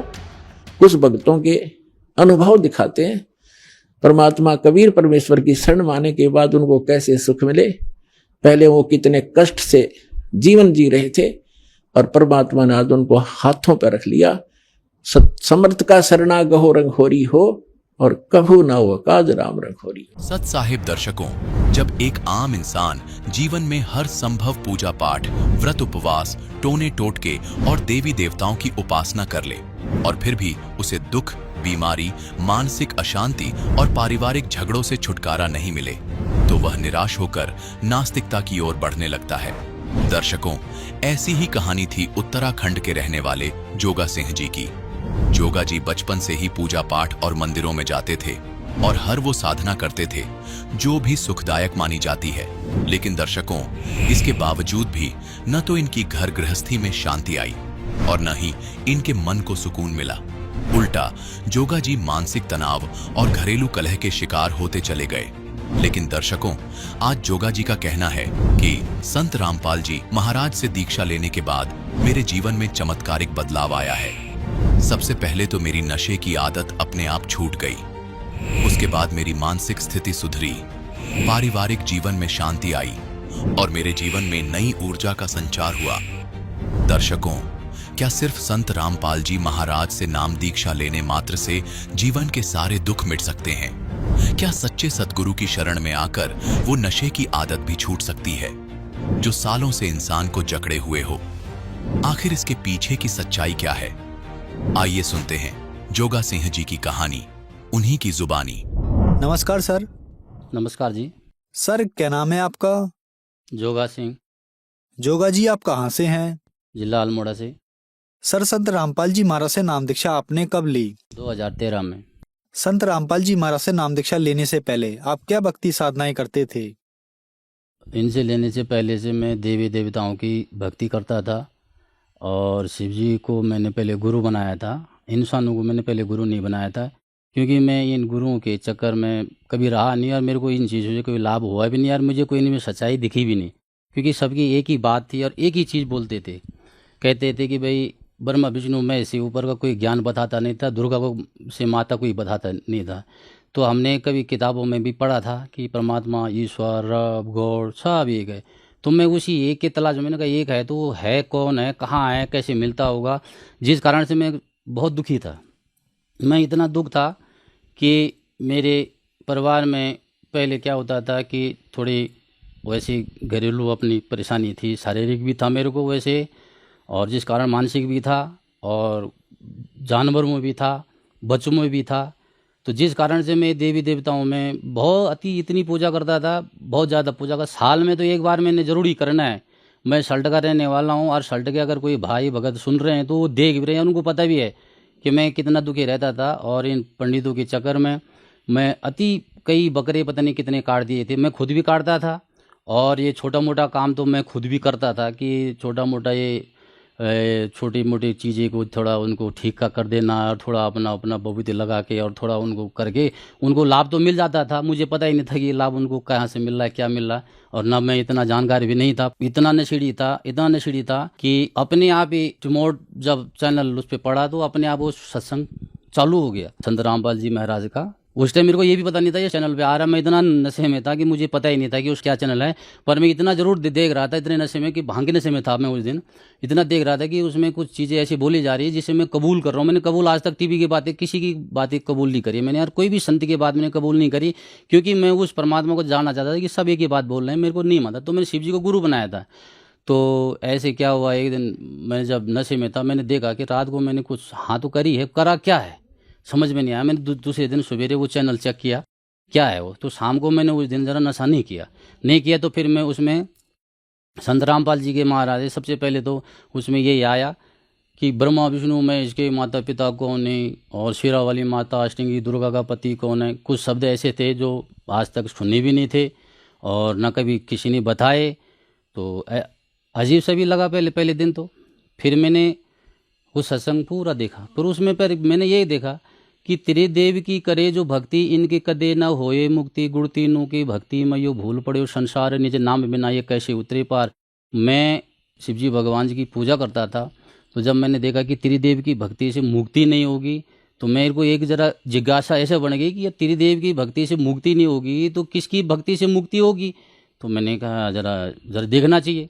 कुछ भक्तों के अनुभव दिखाते हैं। परमात्मा कबीर परमेश्वर की शरण माने के बाद उनको कैसे सुख मिले, पहले वो कितने कष्ट से जीवन जी रहे थे, और परमात्मा ने आज उनको हाथों पर रख लिया। समर्थ का शरणा गहो रंगहोरी हो, और कभू ना हो काज राम रंगहोरी। सत साहिब दर्शकों, जब एक आम इंसान जीवन में हर संभव पूजा पाठ, व्रत उपवास, टोने टोटके और देवी देवताओं की उपासना कर ले, और फिर भी उसे दुख, बीमारी, मानसिक अशांति और पारिवारिक झगड़ों से छुटकारा नहीं मिले, तो वह निराश होकर नास्तिकता की ओर बढ़ने लगता है। दर्शकों, ऐसी ही कहानी थी उत्तराखंड के रहने वाले जोगा सिंह जी की। जोगा जी बचपन से ही पूजा पाठ और मंदिरों में जाते थे, और हर वो साधना करते थे जो भी सुखदायक मानी जाती है। लेकिन दर्शकों, इसके बावजूद भी न तो इनकी घर गृहस्थी में शांति आई और न ही इनके मन को सुकून मिला। उल्टा जोगा जी मानसिक तनाव और घरेलू कलह के शिकार होते चले गए। लेकिन दर्शकों, आज जोगा जी का कहना है कि संत रामपाल जी महाराज से दीक्षा लेने के बाद मेरे जीवन में चमत्कारिक बदलाव आया है। सबसे पहले तो मेरी नशे की आदत अपने आप छूट गई। उसके बाद मेरी मानसिक स्थिति सुधरी, पारिवारिक जीवन में शांति आई और मेरे जीवन में नई ऊर्जा का संचार हुआ। दर्शकों, क्या सिर्फ संत रामपाल जी महाराज से नाम दीक्षा लेने मात्र से जीवन के सारे दुख मिट सकते हैं? क्या सच्चे सतगुरु की शरण में आकर वो नशे की आदत भी छूट सकती है जो सालों से इंसान को जकड़े हुए हो? आखिर इसके पीछे की सच्चाई क्या है? आइए सुनते हैं जोगा सिंह जी की कहानी, उन्हीं की जुबानी। नमस्कार सर। नमस्कार जी। सर, क्या नाम है आपका? जोगा सिंह। जोगा जी, आप कहाँ से हैं? जिला अल्मोड़ा से। सर, संत रामपाल जी महाराज से नाम दीक्षा आपने कब ली? 2013 में। संत रामपाल जी महाराज से नाम दीक्षा लेने से पहले आप क्या भक्ति साधनाएं करते थे? इनसे लेने से पहले से मैं देवी देवताओं की भक्ति करता था और शिव जी को मैंने पहले गुरु बनाया था। इंसानों को मैंने पहले गुरु नहीं बनाया था, क्योंकि मैं इन गुरुओं के चक्कर में कभी रहा नहीं और मेरे को इन चीज़ों से कोई लाभ हुआ भी नहीं और मुझे कोई इनमें सच्चाई दिखी भी नहीं, क्योंकि सबकी एक ही बात थी और एक ही चीज़ बोलते थे। कहते थे कि भाई ब्रह्मा विष्णु मैं से ऊपर का कोई ज्ञान बताता नहीं था, दुर्गा को से माता कोई बताता नहीं था। तो हमने कभी किताबों में भी पढ़ा था कि परमात्मा, ईश्वर, रब, गॉड सब एक है। तो मैं उसी एक के तलाश में, मैंने कहा एक है तो वो है कौन है, कहाँ है, कैसे मिलता होगा, जिस कारण से मैं बहुत दुखी था। मैं इतना दुख था कि मेरे परिवार में पहले क्या होता था कि थोड़ी वैसी घरेलू अपनी परेशानी थी, शारीरिक भी था मेरे को वैसे, और जिस कारण मानसिक भी था और जानवरों में भी था, बच्चों में भी था। तो जिस कारण से मैं देवी देवताओं में बहुत इतनी पूजा करता था, बहुत ज़्यादा पूजा का। साल में तो एक बार मैंने ज़रूरी करना है। मैं सल्ट का रहने वाला हूँ और सल्ट के अगर कोई भाई भगत सुन रहे हैं तो वो देख भी रहे हैं, उनको पता भी है कि मैं कितना दुखी रहता था। और इन पंडितों के चक्कर में मैं कई बकरे पता नहीं कितने काट दिए थे। मैं खुद भी काटता था और ये छोटा मोटा काम तो मैं खुद भी करता था कि छोटा मोटा ये छोटी मोटी चीज़ें को थोड़ा उनको ठीक का कर देना और थोड़ा अपना बबूती लगा के और थोड़ा उनको करके उनको लाभ तो मिल जाता था। मुझे पता ही नहीं था कि ये लाभ उनको कहाँ से मिल रहा है, क्या मिल रहा है। और ना मैं इतना जानकार भी नहीं था, इतना नशेड़ी था कि अपने आप ही रिमोट जब चैनल उस पर पड़ा तो अपने आप वो सत्संग चालू हो गया संत रामपाल जी महाराज का। उस टाइम मेरे को ये भी पता नहीं था ये चैनल पे आ रहा है। मैं इतना नशे में था कि मुझे पता ही नहीं था कि उस क्या चैनल है, पर मैं इतना जरूर देख रहा था, इतने नशे में कि भांग के नशे में था मैं उस दिन। इतना देख रहा था कि उसमें कुछ चीज़ें ऐसी बोली जा रही है जिसे मैं कबूल कर रहा हूँ। मैंने कबूल आज तक टीवी की बातें, किसी की बातें कबूल नहीं करी मैंने यार, कोई भी संत की बात मैंने कबूल नहीं करी, क्योंकि मैं उस परमात्मा को जानना चाहता था कि सब एक ही बात बोल रहे हैं, मेरे को नहीं मानता। तो मैंने शिव जी को गुरु बनाया था। तो ऐसे क्या हुआ, एक दिन मैं जब नशे में था मैंने देखा कि रात को मैंने कुछ हाँ तो करी है, करा क्या है समझ में नहीं आया। मैंने दूसरे दिन सवेरे वो चैनल चेक किया क्या है वो, तो शाम को मैंने उस दिन ज़रा नशा नहीं किया। तो फिर मैं उसमें संत रामपाल जी के महाराज सबसे पहले तो उसमें यही आया कि ब्रह्मा विष्णु महेश के माता पिता कौन है और शेरा वाली माता अष्टंगी दुर्गा का पति कौन है। कुछ शब्द ऐसे थे जो आज तक सुने भी नहीं थे और न कभी किसी ने बताए। तो अजीब सा भी लगा पहले दिन तो। फिर मैंने वो सत्संग पूरा देखा, पर उसमें मैंने यही देखा कि तेरे देव की करे जो भक्ति, इनके कदे न होए मुक्ति, गुण तीनों की भक्ति में यो भूल पड़े संसार, निज नाम बिना ये कैसे उतरे पार। मैं शिवजी भगवान जी की पूजा करता था, तो जब मैंने देखा कि त्रिदेव की भक्ति से मुक्ति नहीं होगी, तो मेरे को एक जरा जिज्ञासा ऐसे बन गई कि ये त्रिदेव की भक्ति से मुक्ति नहीं होगी तो किसकी भक्ति से मुक्ति होगी। तो मैंने कहा जरा देखना चाहिए।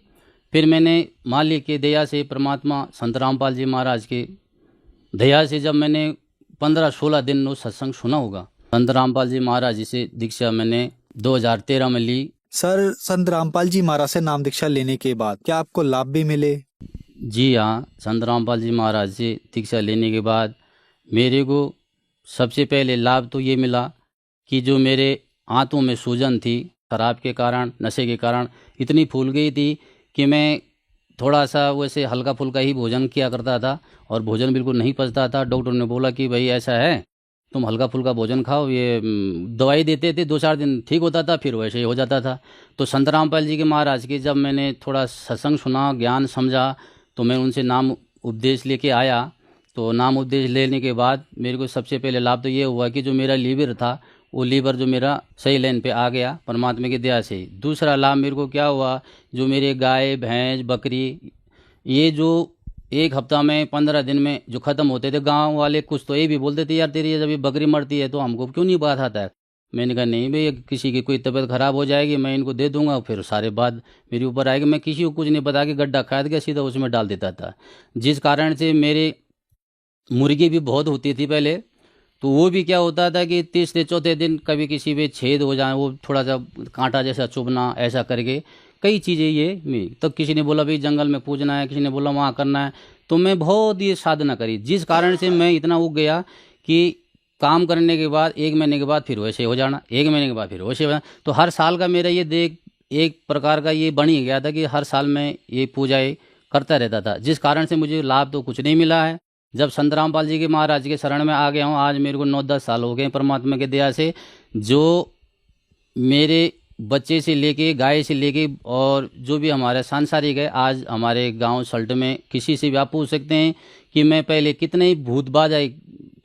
फिर मैंने मालिक के दया से, परमात्मा संत रामपाल जी महाराज के दया से, जब मैंने 15-16 दिन वो सत्संग सुना होगा, संत रामपाल जी महाराज जी से दीक्षा मैंने 2013 में ली। सर, संत रामपाल जी महाराज से नाम दीक्षा लेने के बाद क्या आपको लाभ भी मिले? जी हाँ, संत रामपाल जी महाराज से दीक्षा लेने के बाद मेरे को सबसे पहले लाभ तो ये मिला कि जो मेरे आंतों में सूजन थी शराब के कारण, नशे के कारण इतनी फूल गई थी कि मैं थोड़ा सा वैसे हल्का फुल्का ही भोजन किया करता था और भोजन बिल्कुल नहीं पचता था। डॉक्टर ने बोला कि भाई ऐसा है तुम हल्का फुल्का भोजन खाओ, ये दवाई देते थे, 2-4 दिन ठीक होता था, फिर वैसे ही हो जाता था। तो संत रामपाल जी के महाराज की जब मैंने थोड़ा सत्संग सुना, ज्ञान समझा, तो मैं उनसे नाम उपदेश लेके आया। तो नाम उपदेश लेने के बाद मेरे को सबसे पहले लाभ तो ये हुआ कि जो मेरा लीवर था, वो लीवर जो मेरा सही लाइन पे आ गया परमात्मा की दया से। दूसरा लाभ मेरे को क्या हुआ, जो मेरे गाय भैंस बकरी, ये जो 1 हफ्ता में 15 दिन में जो ख़त्म होते थे, गांव वाले कुछ तो ये भी बोलते थे, यार तेरी जब ये बकरी मरती है तो हमको क्यों नहीं बात आता है। मैंने कहा नहीं भाई, किसी की कोई तबीयत ख़राब हो जाएगी, मैं इनको दे दूंगा, फिर सारे बात मेरे ऊपर आएगी। मैं किसी को कुछ नहीं बता के गड्ढा खाद के सीधा उसमें डाल देता था, जिस कारण से मेरे मुर्गी भी बहुत होती थी पहले। तो वो भी क्या होता था कि तीसरे चौथे दिन कभी किसी पे छेद हो जाए, वो थोड़ा सा कांटा जैसा चुभना, ऐसा करके कई चीज़ें ये तो किसी ने बोला भाई जंगल में पूजना है, किसी ने बोला वहाँ करना है। तो मैं बहुत ये साधना करी, जिस कारण से मैं इतना उग गया कि काम करने के बाद 1 महीने के बाद फिर वैसे हो जाना, 1 महीने के बाद फिर वैसे हो जाना। तो हर साल का मेरा ये देख एक प्रकार का ये बन ही गया था कि हर साल मैं ये पूजाएँ करता रहता था, जिस कारण से मुझे लाभ तो कुछ नहीं मिला है। जब संत रामपाल जी के महाराज के शरण में आ गया हूँ, आज मेरे को 9-10 साल हो गए परमात्मा की दया से। जो मेरे बच्चे से लेके, गाय से लेके, और जो भी हमारे सांसारिक है, आज हमारे गांव सल्ट में किसी से भी आप पूछ सकते हैं कि मैं पहले कितने ही भूतबाज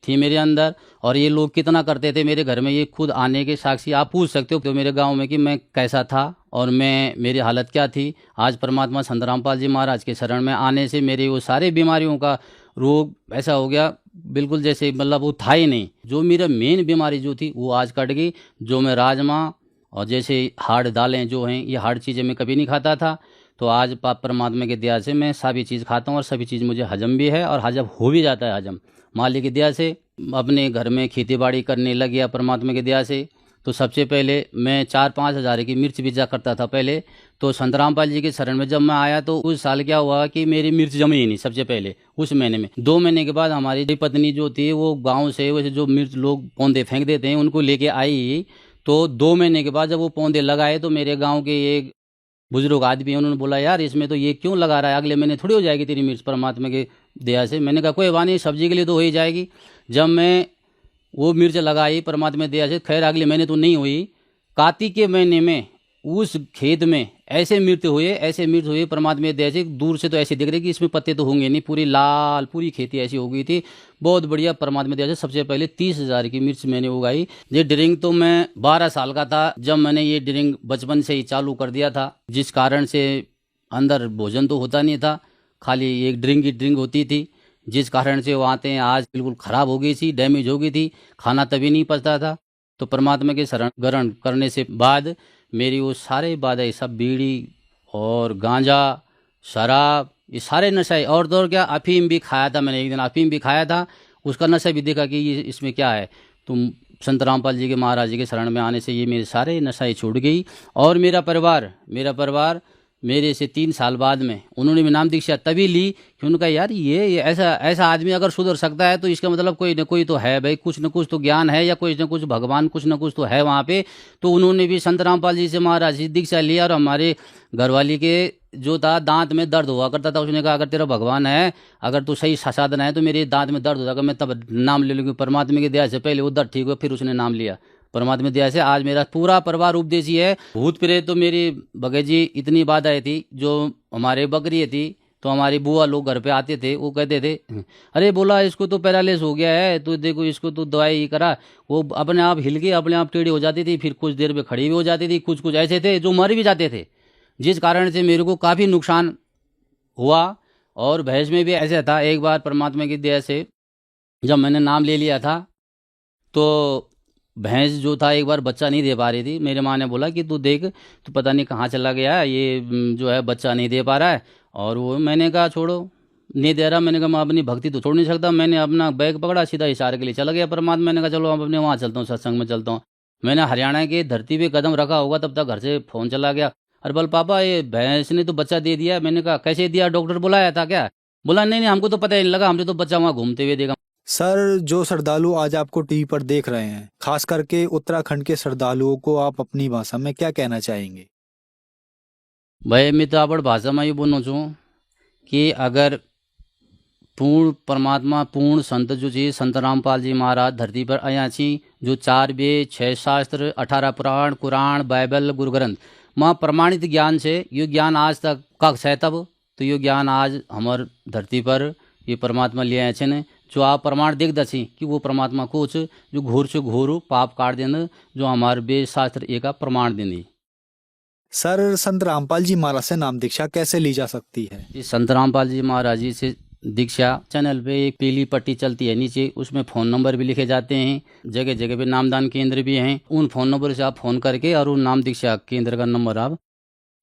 थी मेरे अंदर, और ये लोग कितना करते थे मेरे घर में, ये खुद आने के साक्षी आप पूछ सकते हो तो मेरे गांव में कि मैं कैसा था और मेरी हालत क्या थी। आज परमात्मा संत रामपाल जी महाराज के शरण में आने से मेरे वो सारे बीमारियों का रोग ऐसा हो गया, बिल्कुल जैसे मतलब वो था ही नहीं। जो मेरा मेन बीमारी जो थी वो आज कट गई। जो मैं राजमा और जैसे हार्ड दालें जो हैं, ये हार्ड चीज़ें मैं कभी नहीं खाता था, तो आज परमात्मा की दया से मैं सभी चीज़ खाता हूँ और सभी चीज़ मुझे हजम भी है और हजम हो भी जाता है। हजम मालिक की दया से अपने घर में खेती बाड़ी करने लग गया परमात्मा की दया से। तो सबसे पहले मैं 4-5 हज़ार की मिर्च बीजा करता था पहले। तो संत रामपाल जी के शरण में जब मैं आया तो उस साल क्या हुआ कि मेरी मिर्च जमी ही नहीं। सबसे पहले उस महीने में 2 महीने के बाद हमारी पत्नी जो थी वो गांव से वैसे जो मिर्च लोग पौधे फेंक देते हैं उनको लेके आई। तो 2 महीने के बाद जब वो पौधे लगाए तो मेरे गाँव के एक बुजुर्ग आदमी है, उन्होंने बोला यार इसमें तो ये क्यों लगा रहा है, अगले महीने थोड़ी हो जाएगी तेरी मिर्च परमात्मा की दया से। मैंने कहा कोई बात नहीं, सब्जी के लिए तो हो ही जाएगी। जब मैं वो मिर्च लगाई परमात्मा की दया से, खैर अगले महीने तो नहीं हुई, कार्तिक के महीने में उस खेत में ऐसे मिर्च हुए परमात्मा की दया से। दूर से तो ऐसे दिख रहे कि इसमें पत्ते तो होंगे नहीं, पूरी लाल पूरी खेती ऐसी हो गई थी, बहुत बढ़िया परमात्मा की दया से। सबसे पहले 30,000 की मिर्च मैंने उगाई। ये ड्रिंक तो मैं 12 साल का था जब मैंने ये ड्रिंक बचपन से ही चालू कर दिया था, जिस कारण से अंदर भोजन तो होता नहीं था, खाली एक ड्रिंक की ड्रिंक होती थी, जिस कारण से वो आते हैं आज बिल्कुल ख़राब हो गई थी, डैमेज हो गई थी, खाना तभी नहीं पचता था। तो परमात्मा के शरण ग्रहण करने से बाद मेरी वो सारे बाधाएं सब बीड़ी और गांजा शराब ये सारे नशे, और तो और क्या अफीम भी खाया था मैंने, एक दिन अफीम भी खाया था, उसका नशा भी देखा कि ये इसमें क्या है। तुम संत रामपाल जी के महाराज जी के शरण में आने से ये मेरे सारे नशाएं छूट गई। और मेरा परिवार मेरे से 3 साल बाद में उन्होंने भी नाम दीक्षा तभी ली कि उनका यार ये ऐसा आदमी अगर सुधर सकता है तो इसका मतलब कोई न कोई तो है भाई, कुछ न कुछ तो ज्ञान है या कुछ न कुछ भगवान कुछ न कुछ तो है वहाँ पे। तो उन्होंने भी संत रामपाल जी से महाराज जी दीक्षा लिया। और हमारे घरवाली के जो था दांत में दर्द हुआ करता था, उसने कहा अगर तेरा भगवान है, अगर तू सही साधना है तो मेरे दांत में दर्द हो जाएगा, मैं तब नाम ले लूँगी। परमात्मा की दया से पहले वो दर्द ठीक हुआ, फिर उसने नाम लिया परमात्मा दया से। आज मेरा पूरा परिवार उपदेशी है। भूत प्रेत तो मेरी भगत जी इतनी बाधाएं थी, जो हमारे बकरी थी तो हमारी बुआ लोग घर पे आते थे, वो कहते थे अरे बोला इसको तो पैरालिस हो गया है, तो देखो इसको तो दवाई करा। वो अपने आप हिल के अपने आप टेढ़ी हो जाती थी, फिर कुछ देर में खड़ी भी हो जाती थी। कुछ ऐसे थे जो मर भी जाते थे, जिस कारण से मेरे को काफ़ी नुकसान हुआ। और भैंस में भी ऐसा था, एक बार परमात्मा की दया से जब मैंने नाम ले लिया था तो भैंस जो था एक बार बच्चा नहीं दे पा रही थी। मेरे माँ ने बोला कि तू देख, तो पता नहीं कहाँ चला गया है, ये जो है बच्चा नहीं दे पा रहा है। और वो मैंने कहा छोड़ो, नहीं दे रहा। मैंने कहा मैं अपनी भक्ति तो छोड़ नहीं सकता। मैंने अपना बैग पकड़ा, सीधा इशारे के लिए चला गया परमात्मा। मैंने कहा चलो अब अपने वहाँ चलता हूँ, सत्संग में चलता हूँ। मैंने हरियाणा की धरती पे कदम रखा होगा तब तक घर से फ़ोन चला गया, अरे बोल पापा ये भैंस ने तो बच्चा दे दिया। मैंने कहा कैसे दिया, डॉक्टर बुलाया था क्या? बोला नहीं हमको तो पता ही नहीं लगा, हमने तो बच्चा वहाँ घूमते हुए देखा। सर, जो श्रद्धालु आज आपको टीवी पर देख रहे हैं, खास करके उत्तराखंड के श्रद्धालुओं को आप अपनी भाषा में क्या कहना चाहेंगे? भाई मैं तो आपण भाषा में ये बोलना चाहूँ कि अगर पूर्ण परमात्मा पूर्ण संत जो जी संत रामपाल जी महाराज धरती पर आया छी, जो 4 वेद 6 शास्त्र 18 पुराण कुरान बाइबल गुरु ग्रंथ माँ प्रमाणित ज्ञान से यो ज्ञान आज तक कक्ष है तब तो यो ज्ञान आज हमार धरती पर ये परमात्मा ले आए छे। जो आप प्रमाण देख दसी कि वो परमात्मा कुछ जो घोर से घोर पाप काट देना जो हमारे वेद शास्त्र एक प्रमाण देनी। सर, संत रामपाल जी महाराज से नाम दीक्षा कैसे ली जा सकती है? जी संत रामपाल जी महाराज जी से दीक्षा चैनल पे एक पीली पट्टी चलती है नीचे, उसमें फ़ोन नंबर भी लिखे जाते हैं, जगह जगह पे नामदान केंद्र भी हैं। उन फ़ोन नंबर से आप फ़ोन करके और उन नाम दीक्षा केंद्र का नंबर आप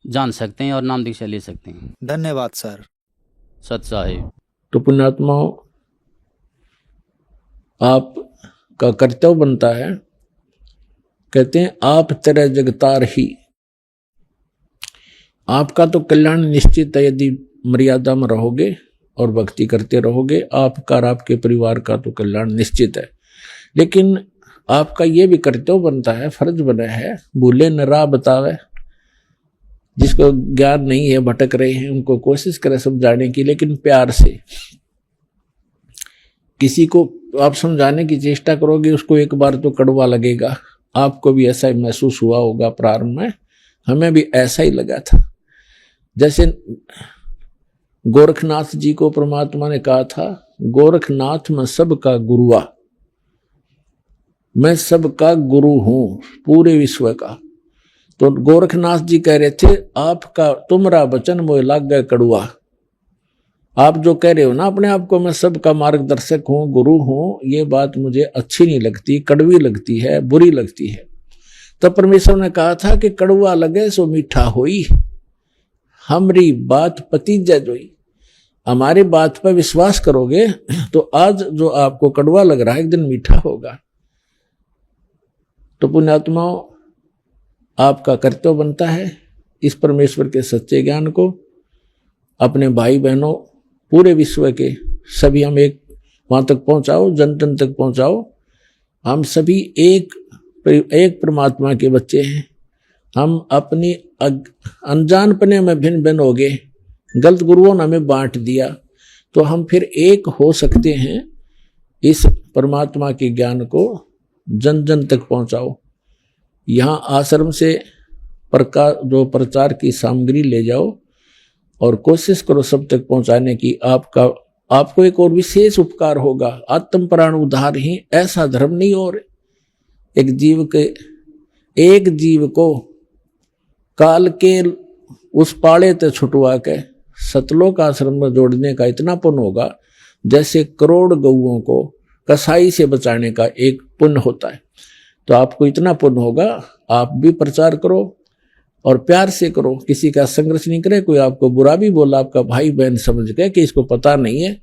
जान सकते हैं और नाम दीक्षा ले सकते हैं। धन्यवाद सर। सत साहिब। तो पुण्यात्माओं, आपका कर्तव्य बनता है, कहते हैं आप तेरे जगतार ही, आपका तो कल्याण निश्चित है यदि मर्यादा में रहोगे और भक्ति करते रहोगे। आपका और आपके परिवार का तो कल्याण निश्चित है, लेकिन आपका ये भी कर्तव्य बनता है, फर्ज बना है, भूले न राह बतावे, जिसको ज्ञान नहीं है भटक रहे हैं उनको कोशिश करें समझाने की, लेकिन प्यार से। किसी को आप समझाने की चेष्टा करोगे उसको एक बार तो कड़वा लगेगा। आपको भी ऐसा ही महसूस हुआ होगा प्रारंभ में, हमें भी ऐसा ही लगा था। जैसे गोरखनाथ जी को परमात्मा ने कहा था, गोरखनाथ मैं सबका गुरुआ, मैं सबका गुरु हूं पूरे विश्व का। तो गोरखनाथ जी कह रहे थे आपका तुमरा वचन मोह लाग गए कड़ुआ। आप जो कह रहे हो ना अपने आप को मैं सबका मार्गदर्शक हूं गुरु हूं, ये बात मुझे अच्छी नहीं लगती, कड़वी लगती है, बुरी लगती है। तब परमेश्वर ने कहा था कि कड़वा लगे सो मीठा होई, हमारी बात पतीजा जोई। हमारी बात पर विश्वास करोगे तो आज जो आपको कड़वा लग रहा है एक दिन मीठा होगा। तो पुण्यात्माओं, आपका कर्तव्य बनता है इस परमेश्वर के सच्चे ज्ञान को अपने भाई बहनों पूरे विश्व के सभी हम एक वहां तक पहुंचाओ, जन जन तक पहुंचाओ। हम सभी एक परमात्मा के बच्चे हैं। हम अपनी अनजानपने में भिन्न भिन्न हो गए, गलत गुरुओं ने हमें बांट दिया, तो हम फिर एक हो सकते हैं। इस परमात्मा के ज्ञान को जन जन तक पहुंचाओ। यहाँ आश्रम से जो प्रचार की सामग्री ले जाओ और कोशिश करो सब तक पहुंचाने की। आपको एक और विशेष उपकार होगा, आत्म प्राण उद्धार ही ऐसा धर्म नहीं और एक जीव को काल के उस पाड़े ते छुटवा के सतलोक आश्रम में जोड़ने का इतना पुण्य होगा जैसे करोड़ गौओं को कसाई से बचाने का एक पुण्य होता है। तो आपको इतना पुण्य होगा, आप भी प्रचार करो और प्यार से करो, किसी का संघर्ष नहीं करे। कोई आपको बुरा भी बोला, आपका भाई बहन समझ गए कि इसको पता नहीं है,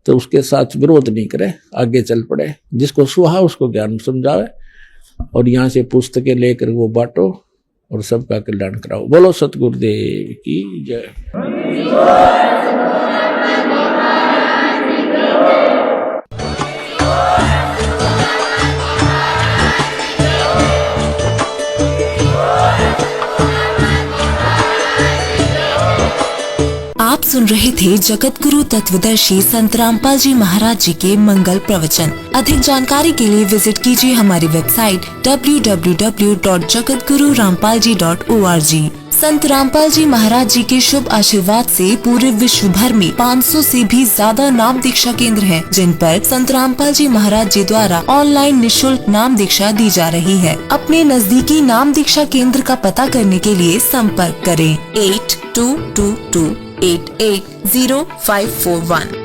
तो उसके साथ विरोध नहीं करे, आगे चल पड़े। जिसको सुहा उसको ज्ञान समझावे और यहाँ से पुस्तकें लेकर वो बांटो और सबका कल्याण कराओ। बोलो सतगुरुदेव की जय। आप सुन रहे थे जगत गुरु तत्वदर्शी संत रामपाल जी महाराज जी के मंगल प्रवचन। अधिक जानकारी के लिए विजिट कीजिए हमारी वेबसाइट www.jagatgururampalji.org। संत रामपाल जी महाराज जी के शुभ आशीर्वाद से पूरे विश्व भर में 500 से भी ज्यादा नाम दीक्षा केंद्र हैं, जिन पर संत रामपाल जी महाराज जी द्वारा ऑनलाइन निशुल्क नाम दीक्षा दी जा रही है। अपने नजदीकी नाम दीक्षा केंद्र का पता करने के लिए संपर्क करें 8222880541।